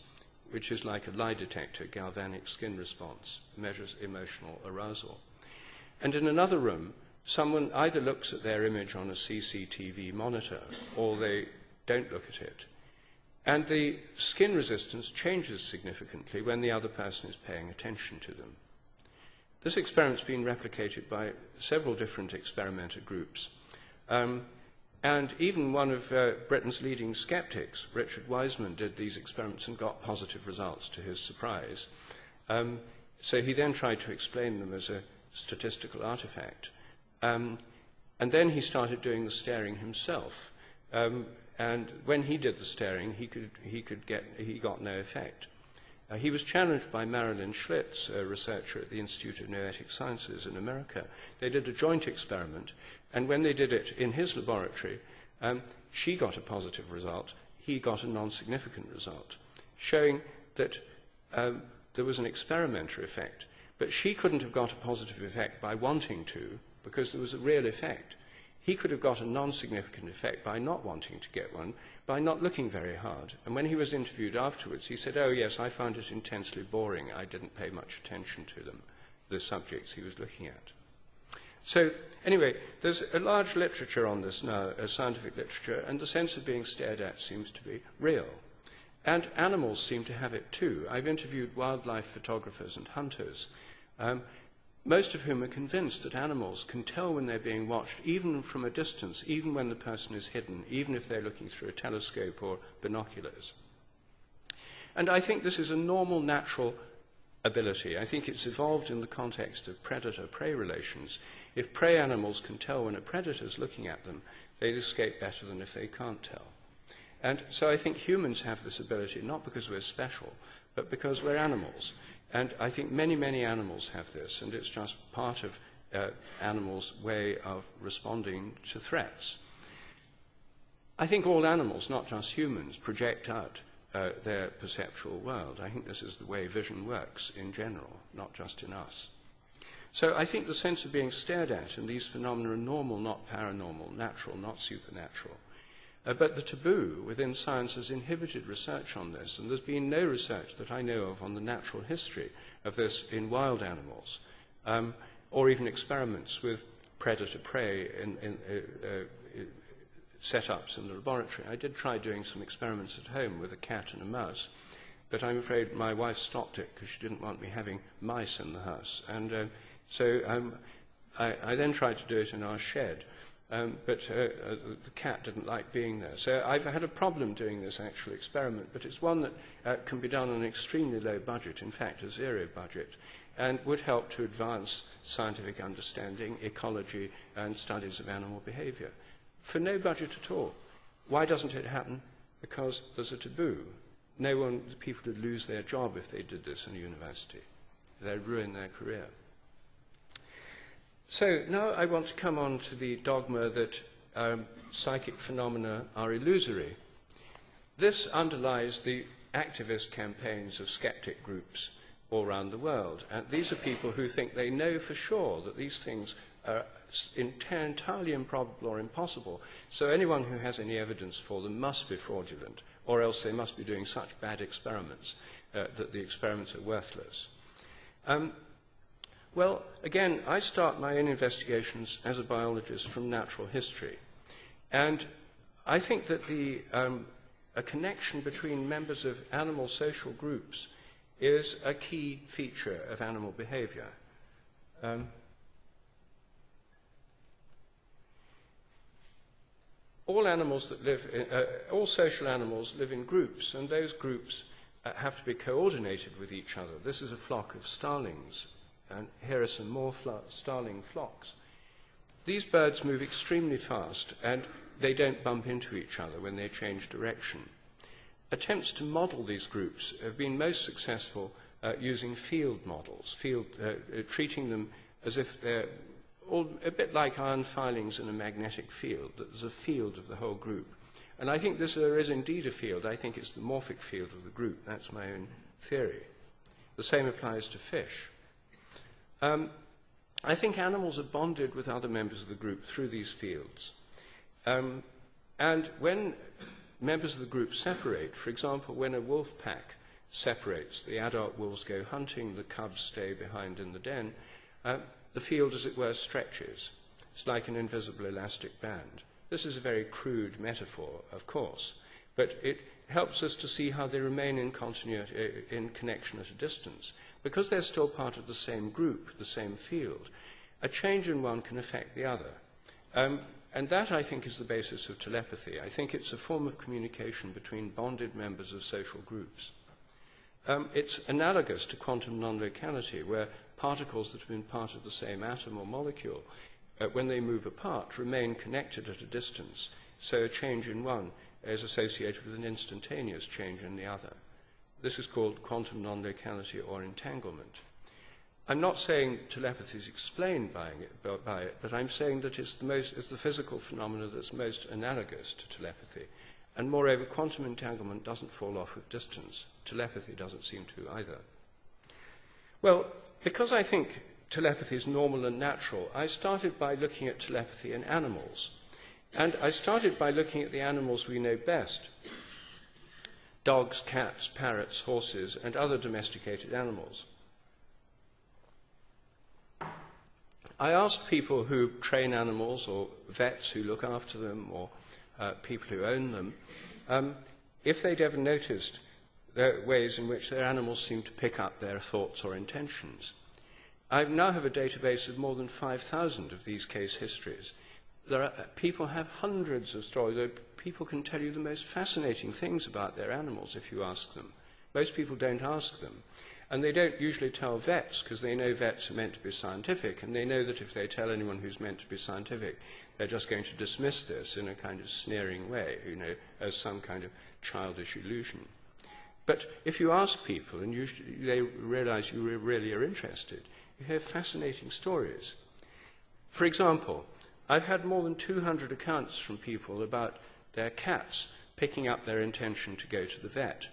which is like a lie detector, galvanic skin response, measures emotional arousal. And in another room, someone either looks at their image on a CCTV monitor or they don't look at it. And the skin resistance changes significantly when the other person is paying attention to them. This experiment's been replicated by several different experimenter groups. And even one of Britain's leading skeptics, Richard Wiseman, did these experiments and got positive results to his surprise. So he then tried to explain them as a statistical artifact. And then he started doing the staring himself. And when he did the staring, he got no effect. He was challenged by Marilyn Schlitz, a researcher at the Institute of Noetic Sciences in America. They did a joint experiment, and when they did it in his laboratory, she got a positive result, he got a non-significant result, showing that there was an experimental effect. But she couldn't have got a positive effect by wanting to, because there was a real effect. He could have got a non-significant effect by not wanting to get one, by not looking very hard. And when he was interviewed afterwards, he said, "Oh, yes, I found it intensely boring. I didn't pay much attention to them," the subjects he was looking at. So, anyway, there's a large literature on this now, scientific literature, and the sense of being stared at seems to be real. And animals seem to have it too. I've interviewed wildlife photographers and hunters, most of whom are convinced that animals can tell when they're being watched, even from a distance, even when the person is hidden, even if they're looking through a telescope or binoculars. And I think this is a normal, natural ability. I think it's evolved in the context of predator-prey relations. If prey animals can tell when a predator's looking at them, they'd escape better than if they can't tell. And so I think humans have this ability, not because we're special, but because we're animals. And I think many, many animals have this, and it's just part of animals' way of responding to threats. I think all animals, not just humans, project out their perceptual world. I think this is the way vision works in general, not just in us. So I think the sense of being stared at and these phenomena are normal, not paranormal, natural, not supernatural. But the taboo within science has inhibited research on this, and there's been no research that I know of on the natural history of this in wild animals. or even experiments with predator-prey setups in the laboratory. I did try doing some experiments at home with a cat and a mouse, but I'm afraid my wife stopped it because she didn't want me having mice in the house. And I then tried to do it in our shed, but the cat didn't like being there. So I've had a problem doing this actual experiment, but it's one that can be done on an extremely low budget, in fact a zero budget, and would help to advance scientific understanding, ecology, and studies of animal behavior. For no budget at all. Why doesn't it happen? Because there's a taboo. People would lose their job if they did this in a university. They'd ruin their career. So now I want to come on to the dogma that psychic phenomena are illusory. This underlies the activist campaigns of skeptic groups all around the world. And these are people who think they know for sure that these things are entirely improbable or impossible. So anyone who has any evidence for them must be fraudulent, or else they must be doing such bad experiments that the experiments are worthless. Well, again, I start my own investigations as a biologist from natural history. And I think that a connection between members of animal social groups is a key feature of animal behavior. All social animals live in groups, and those groups have to be coordinated with each other. This is a flock of starlings, and here are some more starling flocks. These birds move extremely fast, and they don't bump into each other when they change direction. Attempts to model these groups have been most successful using field models, treating them as if they're all a bit like iron filings in a magnetic field, that there's a field of the whole group. And I think there is indeed a field. I think it's the morphic field of the group. That's my own theory. The same applies to fish. I think animals are bonded with other members of the group through these fields. And when members of the group separate, for example, when a wolf pack separates, the adult wolves go hunting, the cubs stay behind in the den, the field, as it were, stretches. It's like an invisible elastic band. This is a very crude metaphor, of course, but it helps us to see how they remain in continuity, in connection at a distance. Because they're still part of the same group, the same field, a change in one can affect the other. And that, I think, is the basis of telepathy. I think it's a form of communication between bonded members of social groups. It's analogous to quantum non-locality, where particles that have been part of the same atom or molecule, when they move apart, remain connected at a distance. So a change in one is associated with an instantaneous change in the other. This is called quantum non-locality or entanglement. I'm not saying telepathy is explained by it, but I'm saying that it's the physical phenomena that's most analogous to telepathy. And moreover, quantum entanglement doesn't fall off with distance. Telepathy doesn't seem to either. Well, because I think telepathy is normal and natural, I started by looking at telepathy in animals. And I started by looking at the animals we know best: dogs, cats, parrots, horses, and other domesticated animals. I asked people who train animals, or vets who look after them, or people who own them, if they'd ever noticed the ways in which their animals seem to pick up their thoughts or intentions. I now have a database of more than 5,000 of these case histories. People have hundreds of stories. People can tell you the most fascinating things about their animals if you ask them. Most people don't ask them. And they don't usually tell vets, because they know vets are meant to be scientific, and they know that if they tell anyone who's meant to be scientific, they're just going to dismiss this in a kind of sneering way, as some kind of childish illusion. But if you ask people, and they realize you really are interested, you hear fascinating stories. For example, I've had more than 200 accounts from people about their cats picking up their intention to go to the vet.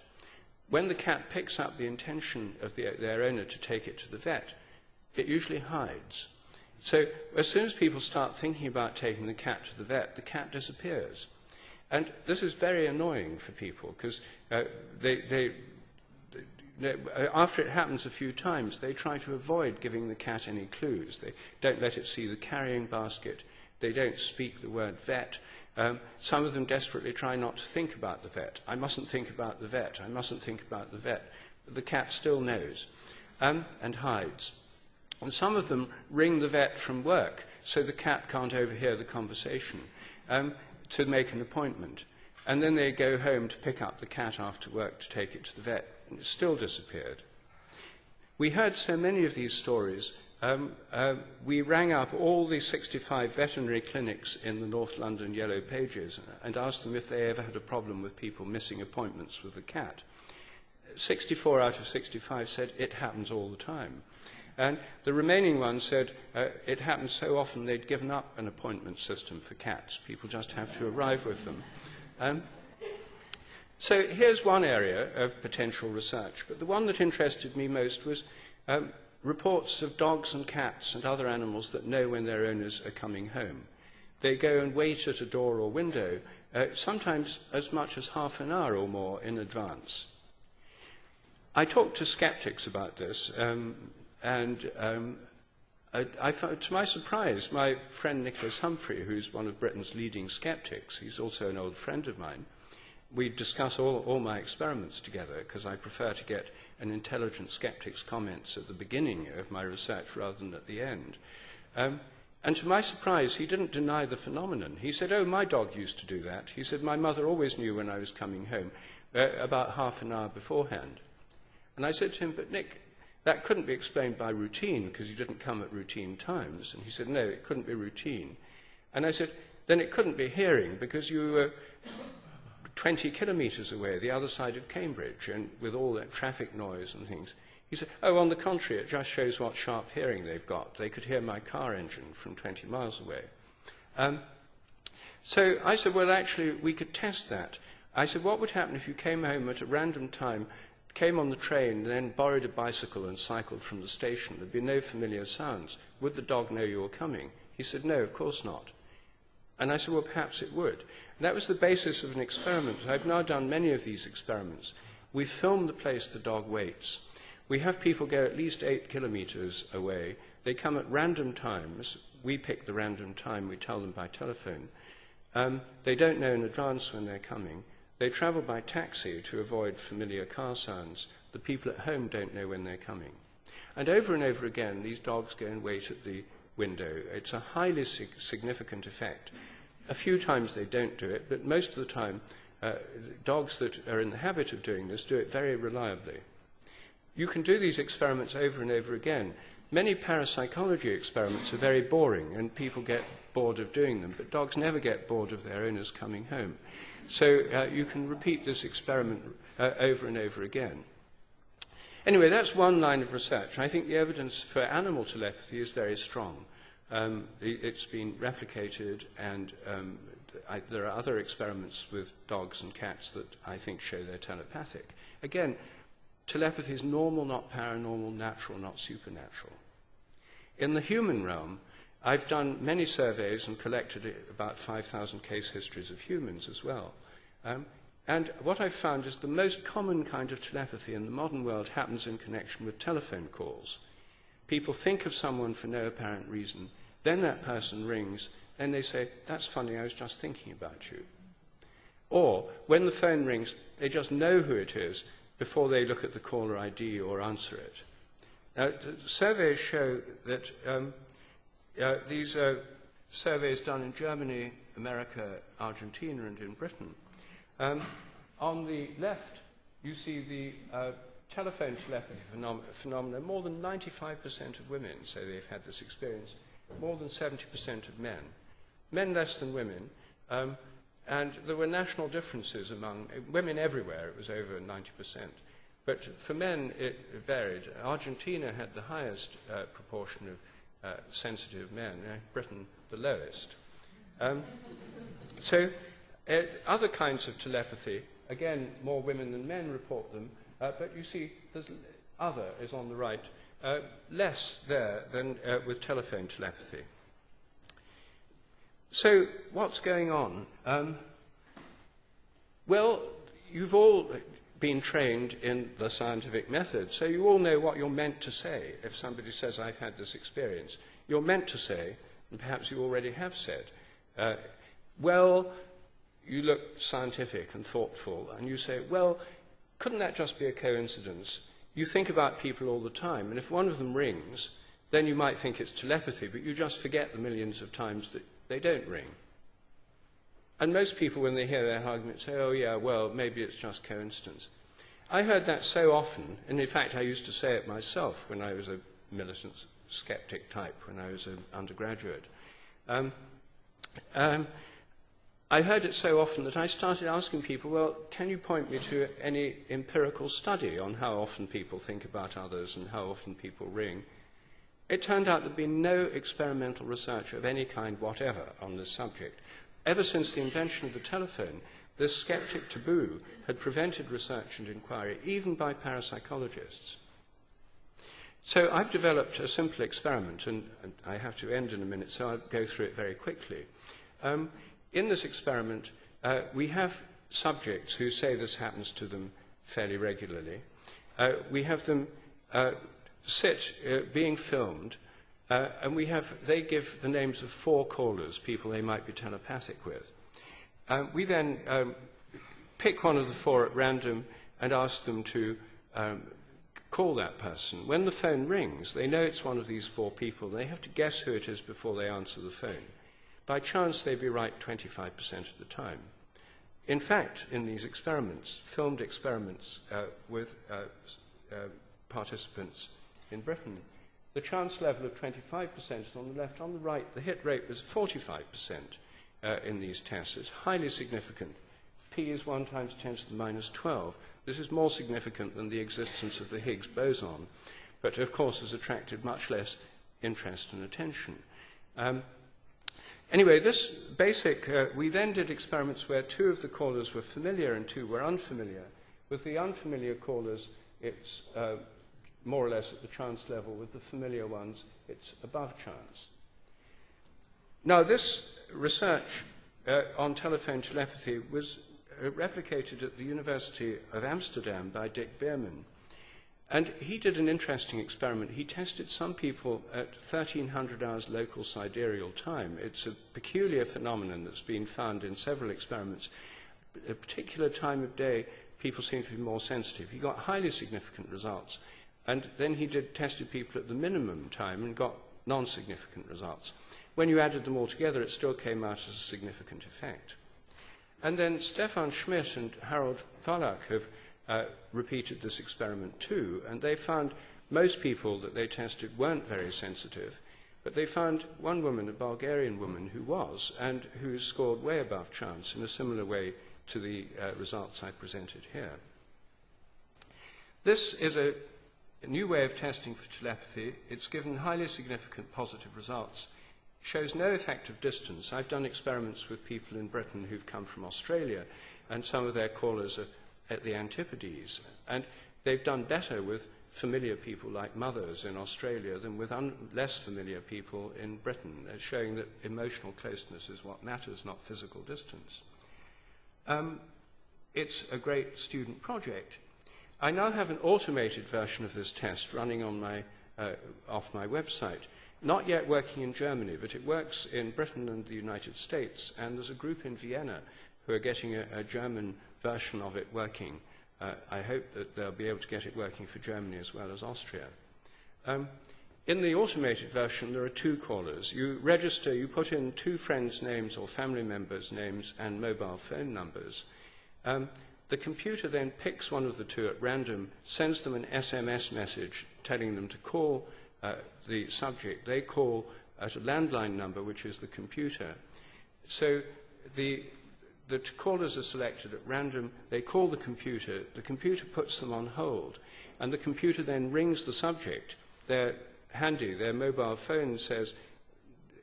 When the cat picks up the intention of their owner to take it to the vet, it usually hides. So as soon as people start thinking about taking the cat to the cat disappears. And this is very annoying for people, because after it happens a few times, they try to avoid giving the cat any clues. They don't let it see the carrying basket. They don't speak the word vet. Some of them desperately try not to think about the vet. I mustn't think about the vet. I mustn't think about the vet. But the cat still knows and hides. And some of them ring the vet from work so the cat can't overhear the conversation to make an appointment. And then they go home to pick up the cat after work to take it to the vet, and it's still disappeared. We heard so many of these stories. We rang up all the 65 veterinary clinics in the North London Yellow Pages and asked them if they ever had a problem with people missing appointments with the cat. 64 out of 65 said it happens all the time. And the remaining ones said it happens so often they'd given up an appointment system for cats. People just have to arrive with them. So here's one area of potential research, but the one that interested me most was reports of dogs and cats and other animals that know when their owners are coming home. They go and wait at a door or window, sometimes as much as half an hour or more in advance. I talked to skeptics about this, I found, to my surprise, my friend Nicholas Humphrey, who's one of Britain's leading skeptics, he's also an old friend of mine, we discuss all my experiments together because I prefer to get an intelligent skeptic's comments at the beginning of my research rather than at the end. And to my surprise, he didn't deny the phenomenon. He said, oh, my dog used to do that. He said, my mother always knew when I was coming home, about half an hour beforehand. And I said to him, but Nick, that couldn't be explained by routine because you didn't come at routine times. And he said, no, it couldn't be routine. And I said, then it couldn't be hearing because you were 20 kilometres away, the other side of Cambridge, and with all that traffic noise and things. He said, oh, on the contrary, it just shows what sharp hearing they've got. They could hear my car engine from 20 miles away. So I said, well, actually, we could test that. I said, what would happen if you came home at a random time, came on the train, then borrowed a bicycle and cycled from the station? There'd be no familiar sounds. Would the dog know you were coming? He said, no, of course not. And I said, well, perhaps it would. And that was the basis of an experiment. I've now done many of these experiments. We film the place the dog waits. We have people go at least 8 kilometres away. They come at random times. We pick the random time. We tell them by telephone. They don't know in advance when they're coming. They travel by taxi to avoid familiar car sounds. The people at home don't know when they're coming. And over again, these dogs go and wait at the window. It's a highly significant effect. A few times they don't do it, but most of the time, dogs that are in the habit of doing this do it very reliably. You can do these experiments over and over again. Many parapsychology experiments are very boring, and people get bored of doing them, but dogs never get bored of their owners coming home. So you can repeat this experiment over and over again. Anyway, that's one line of research. I think the evidence for animal telepathy is very strong. It's been replicated, and there are other experiments with dogs and cats that I think show they're telepathic. Again, telepathy is normal, not paranormal, natural, not supernatural. In the human realm, I've done many surveys and collected about 5,000 case histories of humans as well. And what I've found is the most common kind of telepathy in the modern world happens in connection with telephone calls. People think of someone for no apparent reason, then that person rings, and they say, that's funny, I was just thinking about you. Or, when the phone rings, they just know who it is before they look at the caller ID or answer it. Now, surveys show that these surveys done in Germany, America, Argentina, and in Britain. On the left, you see the telephone telepathy phenomenon. More than 95% of women say they've had this experience, more than 70% of men. Men less than women, and there were national differences among women everywhere. It was over 90%. But for men, it varied. Argentina had the highest proportion of sensitive men, Britain the lowest. Other kinds of telepathy, again, more women than men report them, but you see, there's other is on the right, less there than with telephone telepathy. So, what's going on? Well, you've all been trained in the scientific method. So you all know what you're meant to say. If somebody says, I've had this experience, you're meant to say, and perhaps you already have said, well, you look scientific and thoughtful, and you say, well, couldn't that just be a coincidence? You think about people all the time, and if one of them rings, then you might think it's telepathy, but you just forget the millions of times that they don't ring. And most people, when they hear their argument, say, oh, yeah, well, maybe it's just coincidence. I heard that so often, and in fact, I used to say it myself when I was a militant skeptic type, when I was an undergraduate. I heard it so often that I started asking people, well, can you point me to any empirical study on how often people think about others and how often people ring? It turned out there'd been no experimental research of any kind whatever on this subject. Ever since the invention of the telephone, this skeptic taboo had prevented research and inquiry, even by parapsychologists. So I've developed a simple experiment, and I have to end in a minute, so I'll go through it very quickly. In this experiment, we have subjects who say this happens to them fairly regularly. We have them sit being filmed, and they give the names of 4 callers, people they might be telepathic with. We then pick one of the 4 at random and ask them to call that person. When the phone rings, they know it's one of these 4 people. They have to guess who it is before they answer the phone. By chance, they'd be right 25% of the time. In fact, in these experiments, filmed experiments with participants in Britain, the chance level of 25% is on the left. On the right, the hit rate was 45% in these tests. It's highly significant. P is 1 times 10 to the minus 12. This is more significant than the existence of the Higgs boson, but of course has attracted much less interest and attention. Anyway, this basic, we then did experiments where 2 of the callers were familiar and 2 were unfamiliar. With the unfamiliar callers, it's more or less at the chance level. With the familiar ones, it's above chance. Now, this research on telephone telepathy was replicated at the University of Amsterdam by Dick Bierman. And he did an interesting experiment. He tested some people at 1,300 hours local sidereal time. It's a peculiar phenomenon that's been found in several experiments. At a particular time of day, people seem to be more sensitive. He got highly significant results. And then he tested people at the minimum time and got non-significant results. When you added them all together, it still came out as a significant effect. And then Stefan Schmidt and Harold Wallach have repeated this experiment too, and they found most people that they tested weren't very sensitive, but they found one woman, a Bulgarian woman, who was, and who scored way above chance in a similar way to the results I presented here. This is a new way of testing for telepathy. It's given highly significant positive results. It shows no effect of distance. I've done experiments with people in Britain who've come from Australia, and some of their callers are at the Antipodes, and they've done better with familiar people like mothers in Australia than with less familiar people in Britain, showing that emotional closeness is what matters, not physical distance. It's a great student project. I now have an automated version of this test running on off my website, not yet working in Germany, but it works in Britain and the United States, and there's a group in Vienna who are getting a German version of it working. I hope that they'll be able to get it working for Germany as well as Austria. In the automated version, there are 2 callers. You register, you put in 2 friends' names or family members' names and mobile phone numbers. The computer then picks one of the 2 at random, sends them an SMS message telling them to call the subject. They call at a landline number, which is the computer. So the callers are selected at random, they call the computer puts them on hold, and the computer then rings the subject. They're handy, their mobile phone says,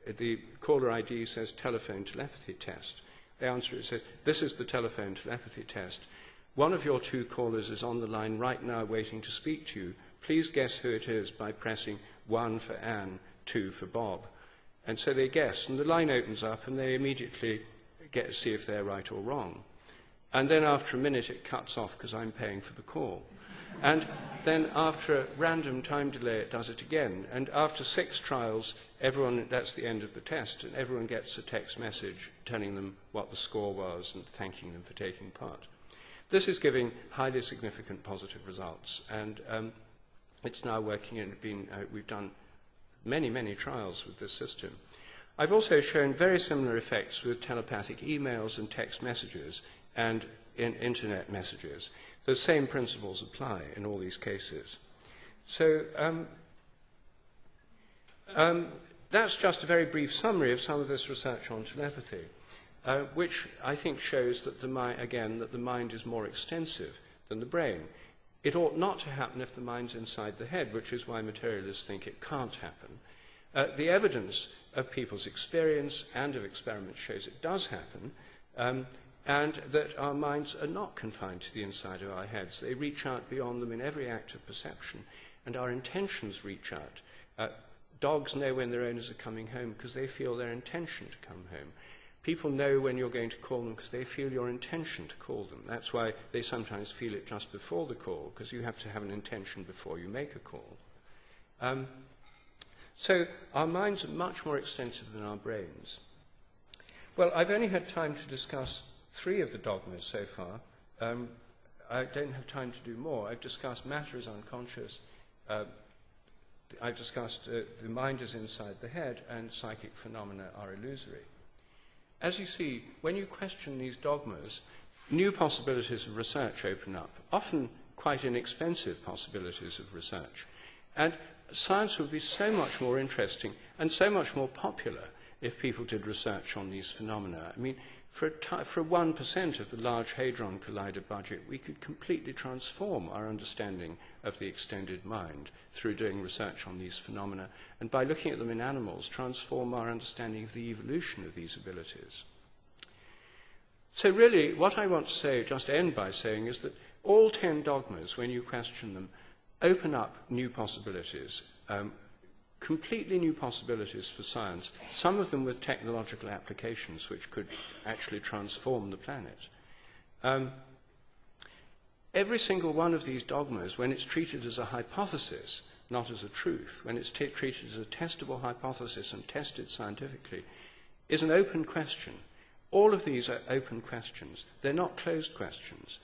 the caller ID says telephone telepathy test. They answer it, says, this is the telephone telepathy test. One of your 2 callers is on the line right now waiting to speak to you. Please guess who it is by pressing 1 for Anne, 2 for Bob. And so they guess, and the line opens up, and they immediately get to see if they're right or wrong. and then after a minute it cuts off because I'm paying for the call. And then after a random time delay it does it again. And after 6 trials, that's the end of the test, and everyone gets a text message telling them what the score was and thanking them for taking part. This is giving highly significant positive results, and it's now working, and we've done many, many trials with this system. I've also shown very similar effects with telepathic emails and text messages and in internet messages. The same principles apply in all these cases. So that's just a very brief summary of some of this research on telepathy, which I think shows that that the mind is more extensive than the brain. It ought not to happen if the mind's inside the head, which is why materialists think it can't happen. The evidence of people's experience and of experiments shows it does happen, and that our minds are not confined to the inside of our heads. They reach out beyond them in every act of perception, and our intentions reach out. Dogs know when their owners are coming home because they feel their intention to come home. People know when you're going to call them because they feel your intention to call them. That's why they sometimes feel it just before the call, because you have to have an intention before you make a call. So our minds are much more extensive than our brains. Well, I've only had time to discuss 3 of the dogmas so far. I don't have time to do more. I've discussed matter is unconscious. I've discussed the mind is inside the head, and psychic phenomena are illusory. As you see, when you question these dogmas, new possibilities of research open up, often quite inexpensive possibilities of research. And science would be so much more interesting and so much more popular if people did research on these phenomena. I mean, for 1% of the Large Hadron Collider budget, we could completely transform our understanding of the extended mind through doing research on these phenomena, and by looking at them in animals, transform our understanding of the evolution of these abilities. So really, what I want to say, just end by saying, is that all 10 dogmas, when you question them, open up new possibilities, completely new possibilities for science, some of them with technological applications which could actually transform the planet. Every single one of these dogmas, when it's treated as a hypothesis, not as a truth, when it's treated as a testable hypothesis and tested scientifically, is an open question. All of these are open questions. They're not closed questions.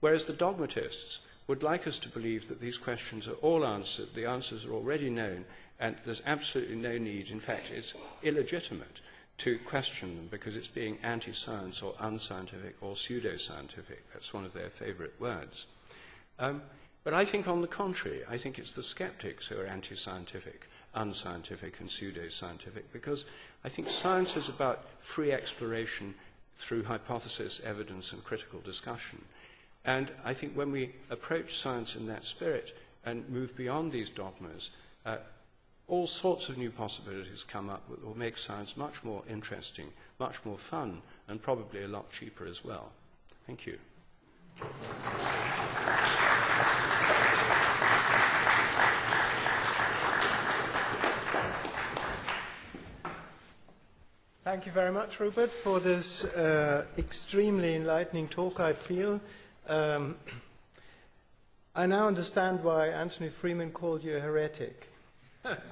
Whereas the dogmatists would like us to believe that these questions are all answered, the answers are already known, and there's absolutely no need, in fact, it's illegitimate to question them because it's being anti-science or unscientific or pseudo-scientific. That's one of their favorite words. But I think on the contrary, I think it's the skeptics who are anti-scientific, unscientific and pseudo-scientific, because I think science is about free exploration through hypothesis, evidence and critical discussion. And I think when we approach science in that spirit and move beyond these dogmas, all sorts of new possibilities come up that will make science much more interesting, much more fun, and probably a lot cheaper as well. Thank you. Thank you very much, Rupert, for this extremely enlightening talk, I feel. I now understand why Anthony Freeman called you a heretic.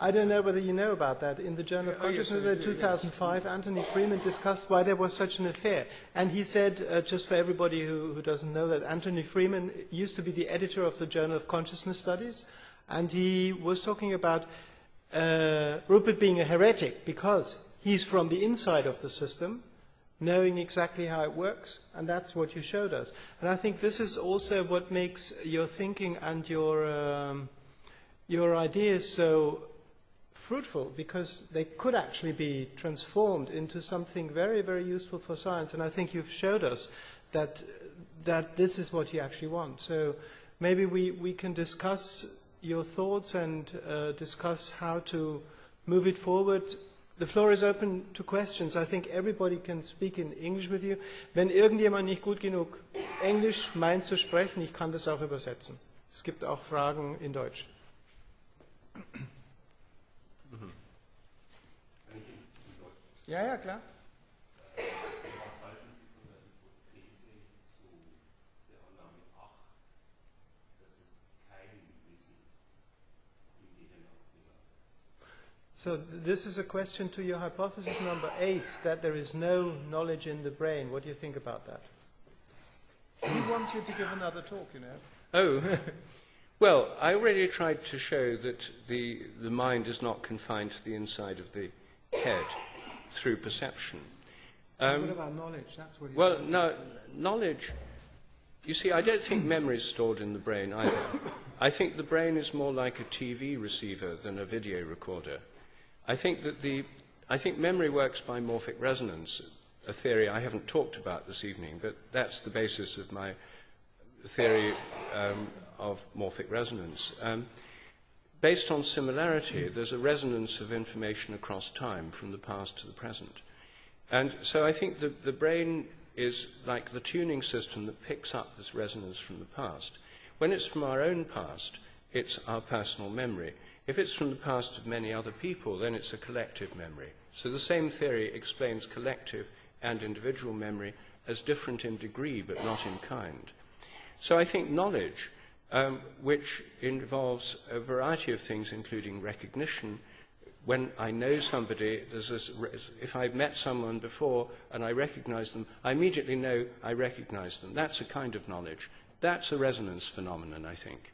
I don't know whether you know about that. In the Journal of Consciousness in 2005, Anthony Freeman discussed why there was such an affair. And he said, just for everybody who doesn't know that, Anthony Freeman used to be the editor of the Journal of Consciousness Studies, and he was talking about Rupert being a heretic because he's from the inside of the system, knowing exactly how it works, and that's what you showed us. And I think this is also what makes your thinking and your ideas so fruitful, because they could actually be transformed into something very, very useful for science. And I think you've showed us that this is what you actually want. So maybe we can discuss your thoughts and discuss how to move it forward. The floor is open to questions. I think everybody can speak in English with you. Wenn irgendjemand nicht gut genug Englisch meint zu sprechen, ich kann das auch übersetzen. Es gibt auch Fragen in Deutsch. Ja, ja, klar. So this is a question to your hypothesis number 8, that there is no knowledge in the brain. What do you think about that? He wants you to give another talk, you know. Oh, well, I already tried to show that the mind is not confined to the inside of the head through perception. What about knowledge? That's what. Well, no, knowledge. You see, I don't think memory is stored in the brain either. I think the brain is more like a TV receiver than a video recorder. I think memory works by morphic resonance, a theory I haven't talked about this evening, but that's the basis of my theory of morphic resonance. Based on similarity, there's a resonance of information across time, from the past to the present. And so I think the brain is like the tuning system that picks up this resonance from the past. When it's from our own past, it's our personal memory. If it's from the past of many other people, then it's a collective memory. So the same theory explains collective and individual memory as different in degree but not in kind. So I think knowledge, which involves a variety of things, including recognition. When I know somebody, if I've met someone before and I recognize them, I immediately know I recognize them. That's a kind of knowledge. That's a resonance phenomenon, I think.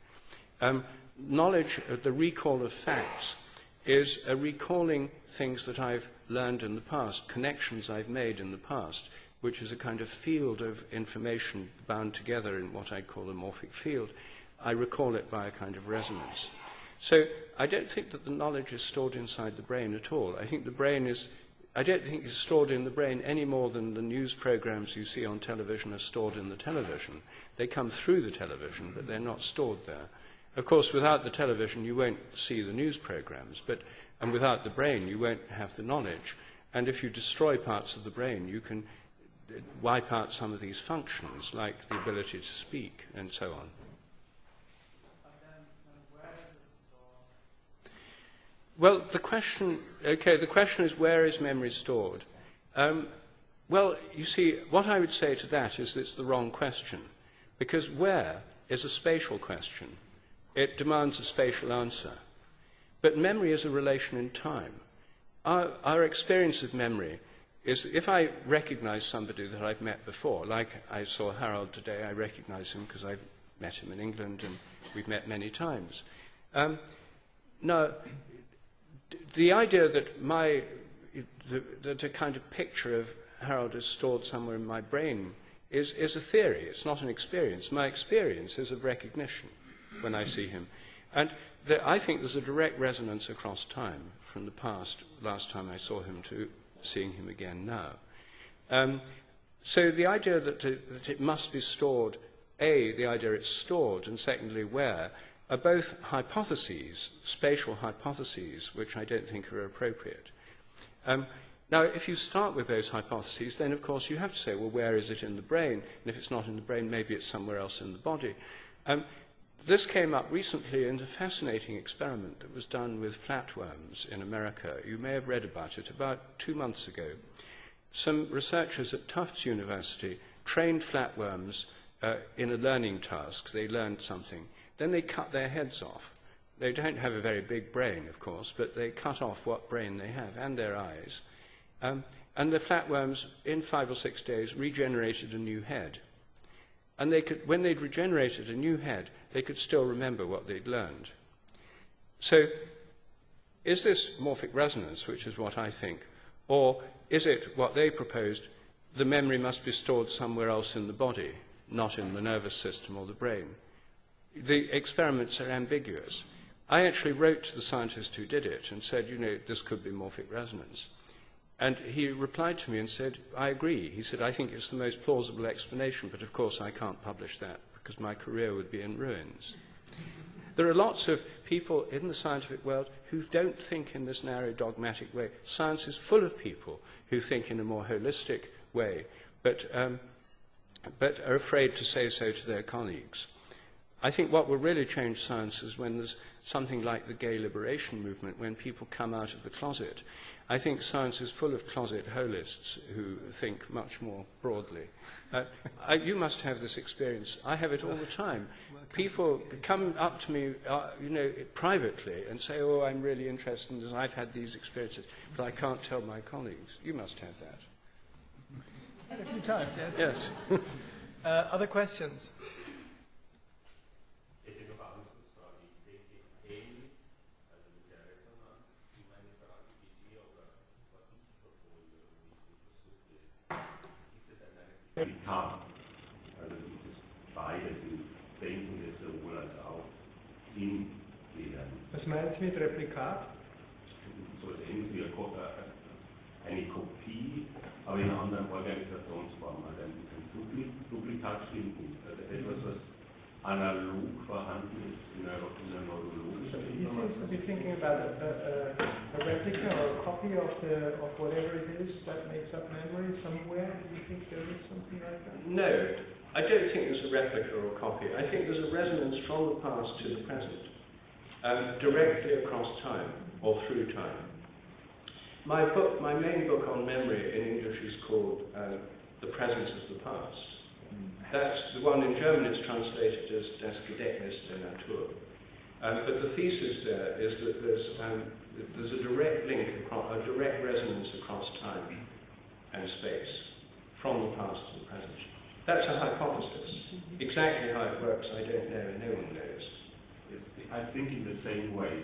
Knowledge, the recall of facts, is a recalling things that I've learned in the past, connections I've made in the past, which is a kind of field of information bound together in what I'd call a morphic field. I recall it by a kind of resonance. So I don't think that the knowledge is stored inside the brain at all. I think the brain is, I don't think it's stored in the brain any more than the news programs you see on television are stored in the television. They come through the television, but they're not stored there. Of course, without the television, you won't see the news programs, and without the brain, you won't have the knowledge. And if you destroy parts of the brain, you can wipe out some of these functions, like the ability to speak, and so on. Well, the question is, where is memory stored? Well, you see, what I would say to that is that it's the wrong question, because where is a spatial question. It demands a spatial answer. But memory is a relation in time. Our experience of memory is, if I recognize somebody that I've met before, like I saw Harold today, I recognize him because I've met him in England and we've met many times. Now, the idea that that a kind of picture of Harold is stored somewhere in my brain is a theory. It's not an experience. My experience is of recognition when I see him. And I think there's a direct resonance across time, from the past, last time I saw him, to seeing him again now. So the idea that it must be stored, the idea it's stored, and secondly, where, are both hypotheses, spatial hypotheses, which I don't think are appropriate. Now, if you start with those hypotheses, then, of course, you have to say, well, where is it in the brain? And if it's not in the brain, maybe it's somewhere else in the body. This came up recently in a fascinating experiment that was done with flatworms in America. You may have read about it about 2 months ago. Some researchers at Tufts University trained flatworms in a learning task. They learned something. Then they cut their heads off. They don't have a very big brain, of course, but they cut off what brain they have and their eyes. And the flatworms, in 5 or 6 days, regenerated a new head. And when they'd regenerated a new head, they could still remember what they'd learned. So, is this morphic resonance, which is what I think, or is it what they proposed, the memory must be stored somewhere else in the body, not in the nervous system or the brain? The experiments are ambiguous. I actually wrote to the scientist who did it and said, this could be morphic resonance. And he replied to me and said, I agree. He said, I think it's the most plausible explanation, but of course I can't publish that because my career would be in ruins. There are lots of people in the scientific world who don't think in this narrow dogmatic way. Science is full of people who think in a more holistic way, but are afraid to say so to their colleagues. I think what will really change science is when there's something like the gay liberation movement, when people come out of the closet. I think science is full of closet holists who think much more broadly. You must have this experience. I have it all the time. People come up to me, privately and say, "Oh, I'm really interested in this. I've had these experiences, but I can't tell my colleagues." You must have that. A few times, yes. Yes. Other questions? Also gibt es beides im Denken des sowohl als auch in der. Was meinst du mit Replikat? So etwas Ähnliches wie eine Kopie, aber in einer anderen Organisationsform. Also ein Duplikat stimmt nicht. Also etwas, was analog vorhanden ist in einer neurologischen He seems to be thinking about a replica or a copy of whatever it is that makes up memory somewhere. Do you think there is something like that? No, I don't think there's a replica or a copy. I think there's a resonance from the past to the present, directly across time or through time. My main book on memory in English is called The Presence of the Past. That's the one in German, it's translated as Das Gedächtnis der Natur. But the thesis there is that there's a direct link, a direct resonance across time and space, from the past to the present. That's a hypothesis. Exactly how it works, I don't know, and no one knows. I think in the same way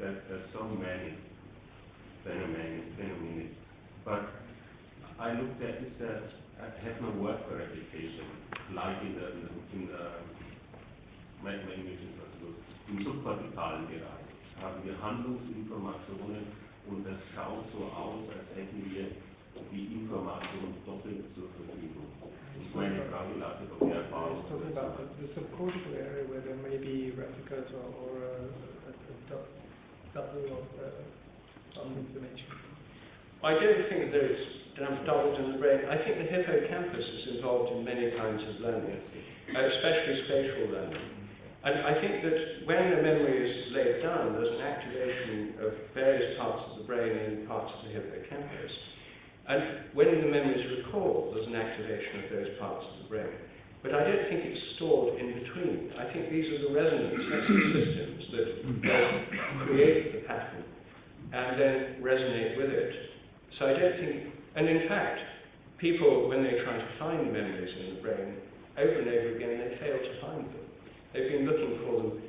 that there's so many phenomena, but I looked at is that I have no word for replication, like in the languages, also im subkortikalen Bereich haben wir Handlungsinformationen und das schaut so aus, als hätten wir die Information doppelt zur Verfügung. Und meine Frage lautet, ob die Erfahrung... He's talking about the subcortical area where there may be replicas or a double of information. I don't think that it's doubled in the brain. I think the hippocampus is involved in many kinds of learning, especially spatial learning. And I think that when a memory is laid down, there's an activation of various parts of the brain in parts of the hippocampus. And when the memory is recalled, there's an activation of those parts of the brain. But I don't think it's stored in between. I think these are the resonance systems that both create the pattern and then resonate with it. So I don't think, and in fact, people, when they try to find memories in the brain, over and over again, they fail to find them. They've been looking for them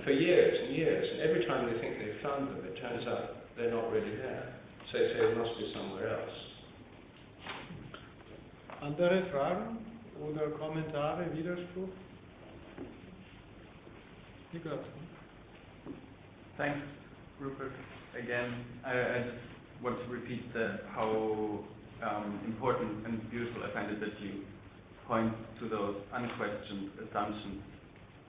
for years and years, and every time they think they've found them, it turns out they're not really there. So they say they must be somewhere else. Andere Fragen oder Kommentare, Widerspruch? Niklas. Thanks, Rupert. Again, I just want to repeat how important and beautiful I find it that you point to those unquestioned assumptions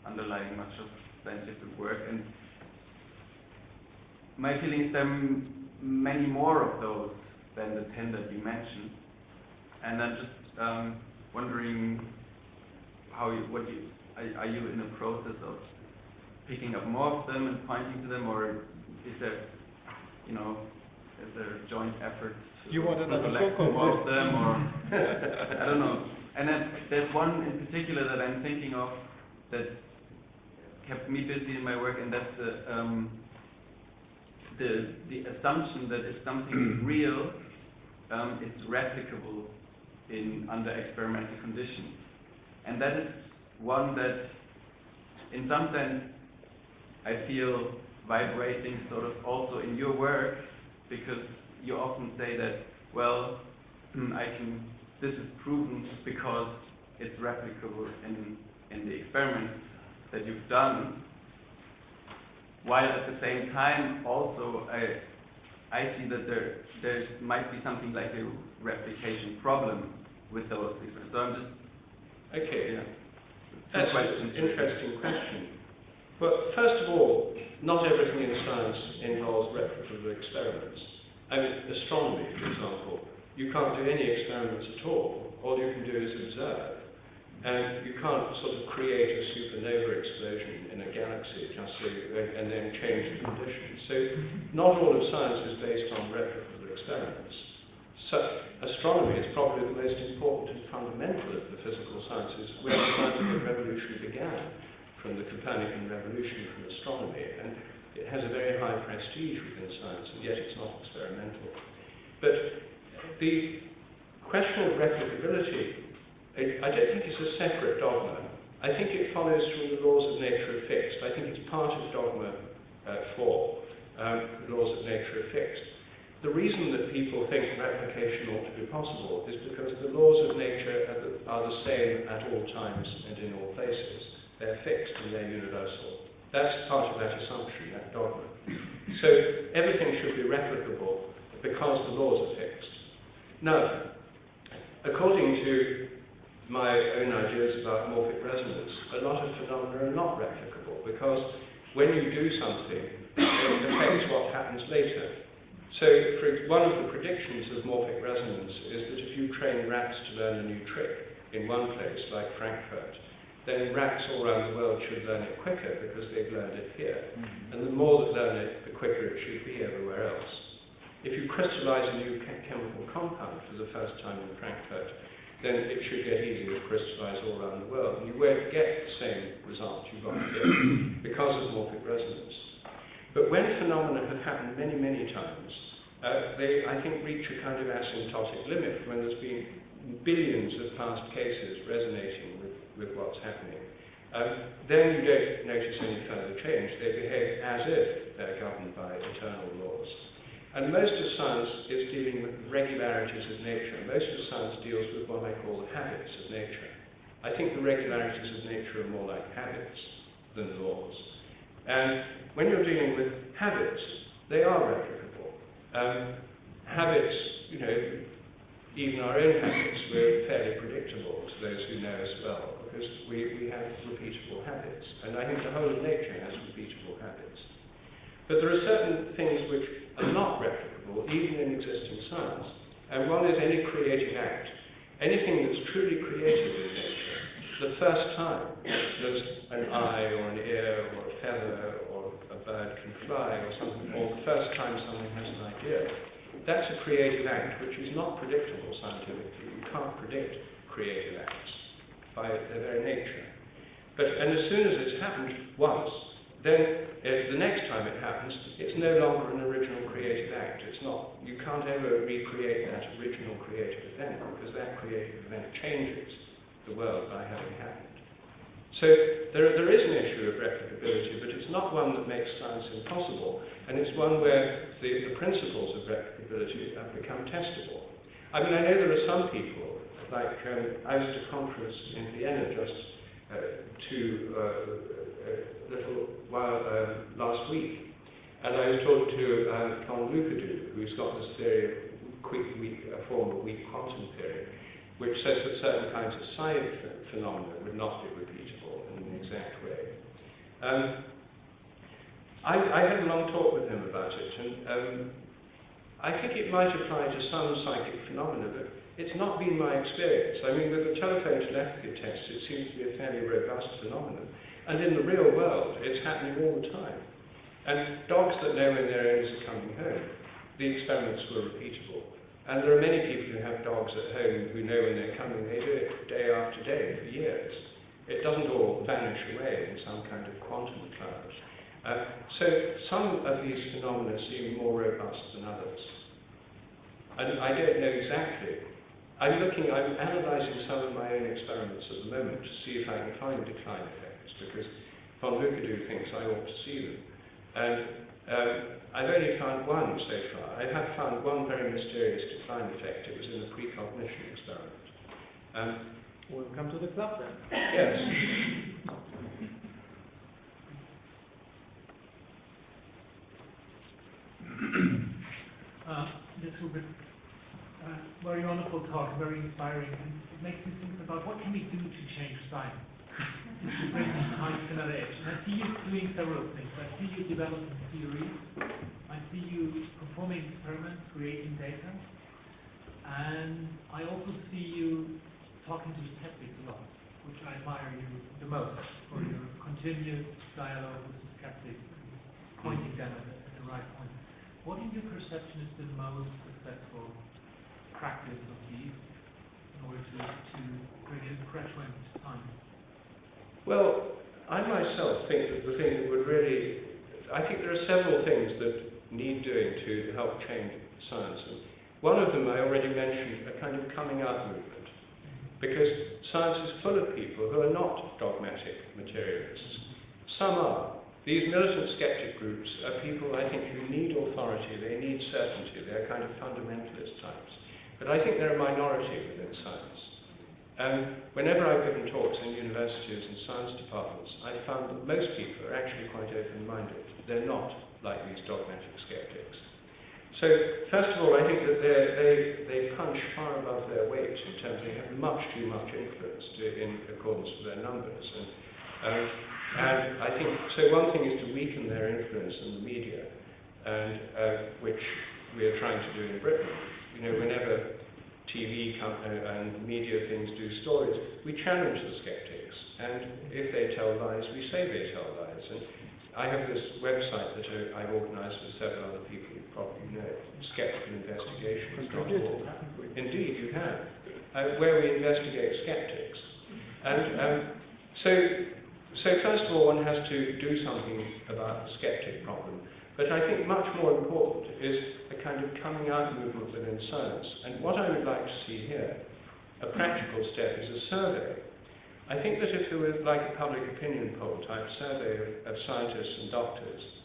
underlying much of scientific work. And my feeling is there are many more of those than the 10 that you mentioned. And I'm just wondering are you in the process of picking up more of them and pointing to them, or is there a joint effort to collect more of them, or I don't know. And then there's one in particular that I'm thinking of that's kept me busy in my work, and that's the assumption that if something is real, it's replicable under experimental conditions. And that is one that, in some sense, I feel vibrating sort of also in your work, because you often say that, well, this is proven because it's replicable in the experiments that you've done, while at the same time also I see that there might be something like a replication problem with those experiments. So I'm just... Okay, yeah. That's an interesting question. But first of all, not everything in science involves replicable experiments. I mean, astronomy, for example, you can't do any experiments at all. All you can do is observe. And you can't sort of create a supernova explosion in a galaxy just so and then change the conditions. So not all of science is based on replicable experiments. So astronomy is probably the most important and fundamental of the physical sciences, where the scientific revolution began, from the Copernican revolution from astronomy. And it has a very high prestige within science, and yet it's not experimental. But the question of replicability, I don't think it's a separate dogma. I think it follows from the laws of nature are fixed. I think it's part of dogma 4, the laws of nature are fixed. The reason that people think replication ought to be possible is because the laws of nature are the same at all times and in all places. They're fixed and they're universal. That's part of that assumption, that dogma. So everything should be replicable because the laws are fixed. Now, according to my own ideas about morphic resonance, a lot of phenomena are not replicable because when you do something, it affects what happens later. So one of the predictions of morphic resonance is that if you train rats to learn a new trick in one place, like Frankfurt, then rats all around the world should learn it quicker because they've learned it here. And the more that learn it, the quicker it should be everywhere else. If you crystallize a new chemical compound for the first time in Frankfurt, then it should get easier to crystallize all around the world. And you won't get the same result you got here because of morphic resonance. But when phenomena have happened many, many times, they, I think, reach a kind of asymptotic limit when there's been billions of past cases resonating with what's happening. Then you don't notice any further change. They behave as if they're governed by eternal laws. And most of science is dealing with the regularities of nature. Most of science deals with what I call the habits of nature. I think the regularities of nature are more like habits than laws. And when you're dealing with habits, they are replicable. Habits, you know, even our own habits, we're fairly predictable to those who know us well, because we have repeatable habits. And I think the whole of nature has repeatable habits. But there are certain things which are not replicable, even in existing science. And one is any creative act. Anything that's truly creative in nature, the first time there's an eye or an ear or a feather or a bird can fly or something, or the first time someone has an idea, that's a creative act which is not predictable scientifically. You can't predict creative acts by their very nature. And as soon as it's happened once, then the next time it happens, it's no longer an original creative act. It's not. You can't ever recreate that original creative event because that creative event changes the world by having happened. So there is an issue of replicability, but it's not one that makes science impossible, and it's one where the principles of replicability have become testable. I mean, I know there are some people, like I was at a conference in Vienna just a little while last week, and I was talking to von Lucadou, who's got this theory of a form of weak quantum theory, which says that certain kinds of psi phenomena would not be repeatable in an exact way. I had a long talk with him about it, and I think it might apply to some psychic phenomena, but it's not been my experience. I mean, with the telephone telepathy tests, it seems to be a fairly robust phenomenon. And in the real world, it's happening all the time. And dogs that know when their owners are coming home, the experiments were repeatable. And there are many people who have dogs at home who know when they're coming. They do it day after day for years. It doesn't all vanish away in some kind of quantum cloud. So some of these phenomena seem more robust than others. And I don't know exactly. I'm analysing some of my own experiments at the moment to see if I can find decline effects, because von Lucadou thinks I ought to see them. And I've only found one so far. I have found one very mysterious decline effect. It was in the precognition experiment. Welcome to the club then. Yes. Yes, Rupert. Very wonderful talk, very inspiring, and it makes me think about what can we do to change science, to bring science to another edge. And I see you doing several things. I see you developing theories. I see you performing experiments, creating data, and I also see you talking to skeptics a lot. which I admire you the most for your continuous dialogue with the skeptics and pointing them at the right point. What in your perception is the most successful practice of these in order to bring in fresh wind to science? Well, I myself think that the thing that would really, I think there are several things that need doing to help change science. And one of them I already mentioned, a kind of coming out movement. Because science is full of people who are not dogmatic materialists. Some are. These militant skeptic groups are people, I think, who need authority, they need certainty, they're kind of fundamentalist types. But I think they're a minority within science. Whenever I've given talks in universities and science departments, I've found that most people are actually quite open-minded. They're not like these dogmatic skeptics. So, first of all, I think that they punch far above their weight in terms of they have much too much influence in accordance with their numbers. And I think, so one thing is to weaken their influence in the media, and which we are trying to do in Britain. You know, whenever TV and media things do stories, we challenge the skeptics, and if they tell lies, we say they tell lies. And I have this website that I've organised with several other people you probably know, skepticalinvestigations.org. Indeed, you have, where we investigate skeptics. And so first of all, one has to do something about the skeptic problem. But I think much more important is a kind of coming out movement within science. And what I would like to see here, a practical step, is a survey. I think that if there were like a public opinion poll type survey of scientists and doctors,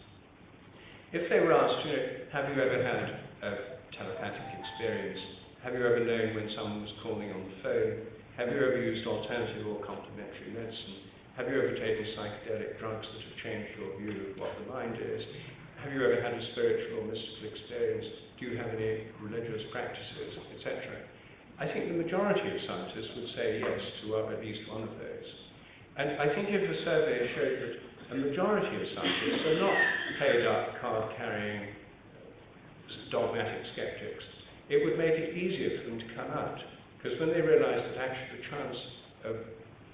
if they were asked, you know, have you ever had a telepathic experience? Have you ever known when someone was calling on the phone? Have you ever used alternative or complementary medicine? Have you ever taken psychedelic drugs that have changed your view of what the mind is? Have you ever had a spiritual or mystical experience? Do you have any religious practices, etc.? I think the majority of scientists would say yes to at least one of those. And I think if a survey showed that a majority of scientists are not paid up, card-carrying, dogmatic skeptics, it would make it easier for them to come out. Because when they realise that actually the chance of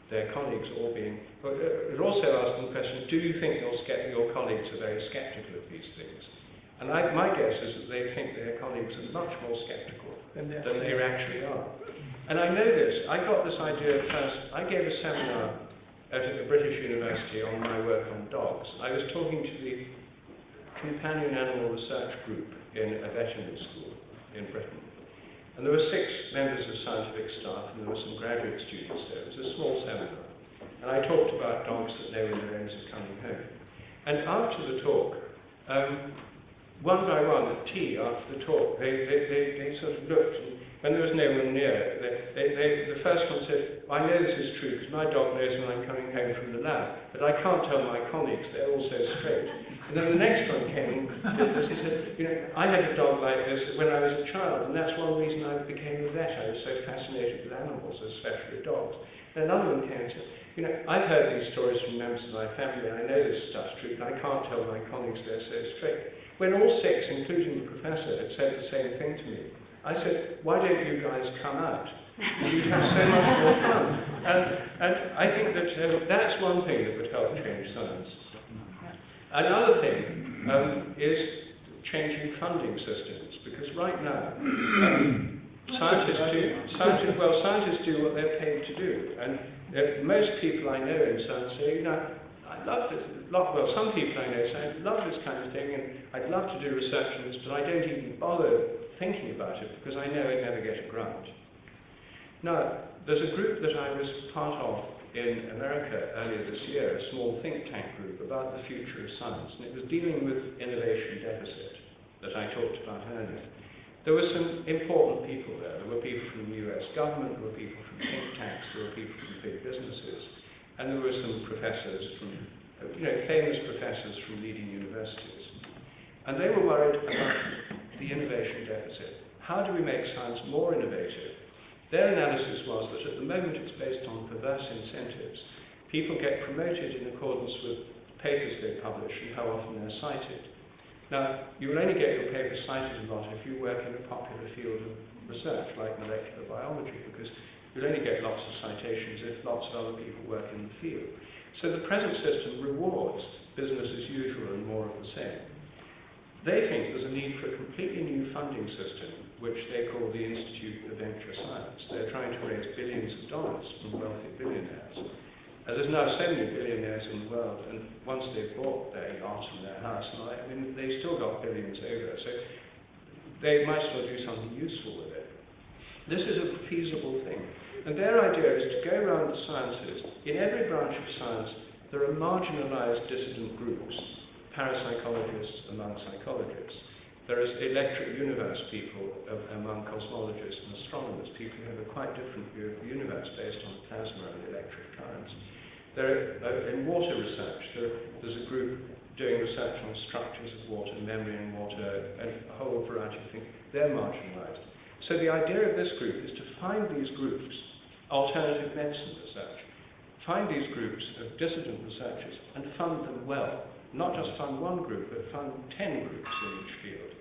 their colleagues all being... But it also asks them the question, do you think your colleagues are very sceptical of these things? And my guess is that they think their colleagues are much more sceptical than they actually are. And I know this. I got this idea first. I gave a seminar at a British university on my work on dogs. I was talking to the companion animal research group in a veterinary school in Britain. And there were 6 members of scientific staff, and there were some graduate students there. It was a small seminar. And I talked about dogs that know when their owners are coming home. And after the talk, one by one at tea after the talk, they sort of looked, and when there was no one near, the first one said, I know this is true because my dog knows when I'm coming home from the lab, but I can't tell my colleagues, they're all so straight. And then the next one came and did this. He said, you know, I had a dog like this when I was a child, and that's one reason I became a vet. I was so fascinated with animals, especially dogs. And another one came and said, you know, I've heard these stories from members of my family, and I know this stuff's true, but I can't tell my colleagues they're so straight. When all 6, including the professor, had said the same thing to me, I said, why don't you guys come out? You'd have so much more fun. And I think that that's one thing that would help change science. Another thing is changing funding systems, because right now scientists do what they're paid to do, and most people I know in science say, you know, I love this. Well, some people I know say, I love this kind of thing, and I'd love to do research on this, but I don't even bother thinking about it because I know I'd never get a grant. Now, there's a group that I was part of in America earlier this year, a small think tank group about the future of science, and it was dealing with innovation deficit that I talked about earlier. There were some important people there. There were people from the US government, there were people from think tanks, there were people from big businesses, and there were some professors from, you know, famous professors from leading universities. And they were worried about the innovation deficit. How do we make science more innovative? Their analysis was that at the moment it's based on perverse incentives. People get promoted in accordance with papers they publish and how often they're cited. Now, you will only get your paper cited a lot if you work in a popular field of research, like molecular biology, because You'll only get lots of citations if lots of other people work in the field. So the present system rewards business as usual and more of the same. They think there's a need for a completely new funding system, which they call the Institute of Venture Science. They're trying to raise billions of dollars from wealthy billionaires. There's now so many billionaires in the world, and once they've bought their yacht and their house, and I mean, they've still got billions over, so they might as well do something useful with it. This is a feasible thing. And their idea is to go around the sciences. In every branch of science, there are marginalized dissident groups, parapsychologists among psychologists. There is electric universe people among cosmologists and astronomers, people who have a quite different view of the universe based on plasma and electric currents. In water research, there's a group doing research on structures of water, memory in water, and a whole variety of things. They're marginalized. So the idea of this group is to find these groups, alternative medicine research, find these groups of dissident researchers and fund them well. Not just fund one group, but fund 10 groups in each field.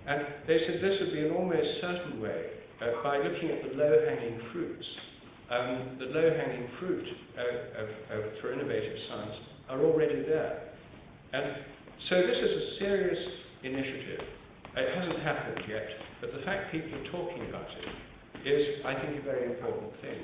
And they said this would be an almost certain way, by looking at the low-hanging fruits. The low-hanging fruit for innovative science are already there. And so this is a serious initiative. It hasn't happened yet, but the fact people are talking about it is, I think, a very important thing.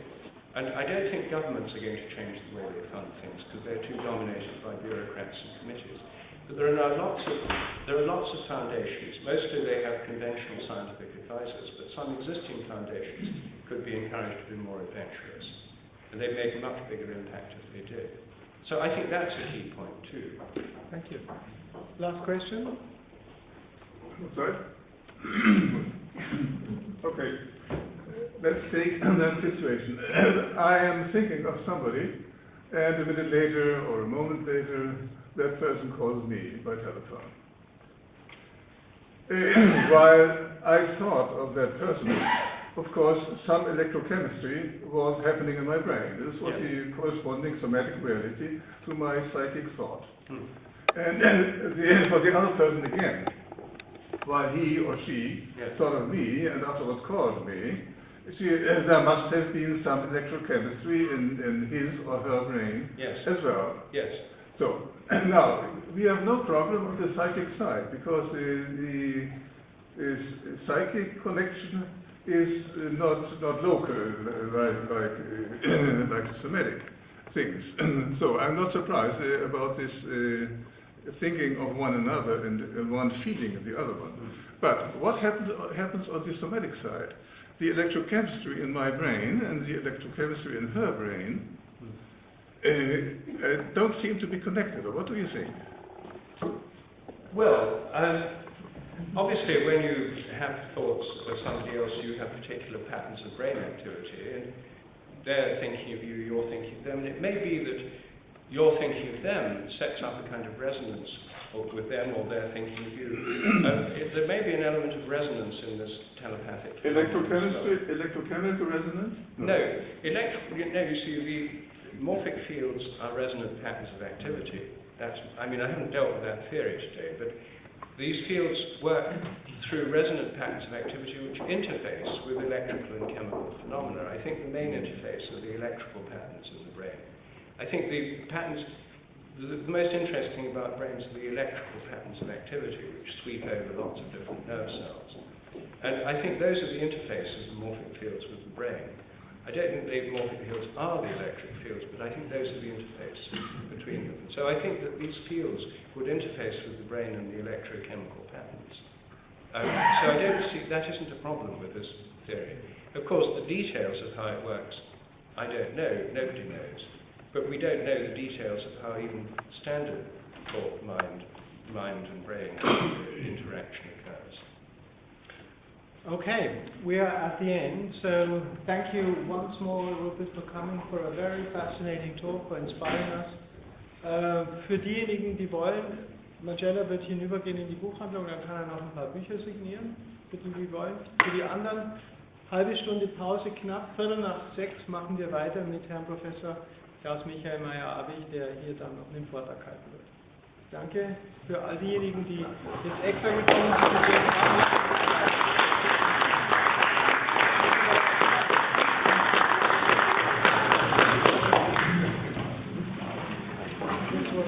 And I don't think governments are going to change the way they fund things, because they're too dominated by bureaucrats and committees. But there are now lots of foundations. Mostly they have conventional scientific advisors, but some existing foundations could be encouraged to be more adventurous. And they'd make a much bigger impact if they did. So I think that's a key point too. Thank you. Last question? Sorry? Okay. Let's take that situation. I am thinking of somebody, and a minute later or a moment later, that person calls me by telephone. While I thought of that person, of course, some electrochemistry was happening in my brain. This was the corresponding somatic reality to my psychic thought. And for the other person again, while he or she thought of me and afterwards called me, there must have been some electrochemistry in his or her brain as well. Yes. So now we have no problem on the psychic side, because the psychic connection is not local like the somatic things. So I'm not surprised about this thinking of one another and one feeling the other one. But what happens on the somatic side? The electrochemistry in my brain and the electrochemistry in her brain don't seem to be connected. Or what do you think? Well, obviously when you have thoughts of somebody else, you have particular patterns of brain activity, and they're thinking of you, you're thinking of them, and it may be that your thinking of them sets up a kind of resonance with them, or they're thinking of you. There may be an element of resonance in this telepathic Electrochemical resonance? No. You see, the morphic fields are resonant patterns of activity. I haven't dealt with that theory today, but these fields work through resonant patterns of activity which interface with electrical and chemical phenomena. I think the main interface are the electrical patterns in the brain. I think the patterns, the most interesting about brains are the electrical patterns of activity, which sweep over lots of different nerve cells. And I think those are the interfaces of morphic fields with the brain. I don't think the morphic fields are the electric fields, but I think those are the interface between them. So I think that these fields would interface with the brain and the electrochemical patterns. So I don't see, that isn't a problem with this theory. Of course, the details of how it works, I don't know, nobody knows. But we don't know the details of how even standard thought, mind and brain interaction occurs. Okay, we are at the end, so thank you once more, Rupert, for coming, for a very fascinating talk, for inspiring us. Für diejenigen, die wollen, Marcella wird hinübergehen in die Buchhandlung, dann kann er noch ein paar Bücher signieren, für die, die wollen. Für die anderen, halbe Stunde Pause, knapp, 5:45 machen wir weiter mit Herrn Professor Klaus-Michael Meyer-Abich, der hier dann noch einen Vortrag halten wird. Danke für all diejenigen, die jetzt extra gekommen sind. das Wort.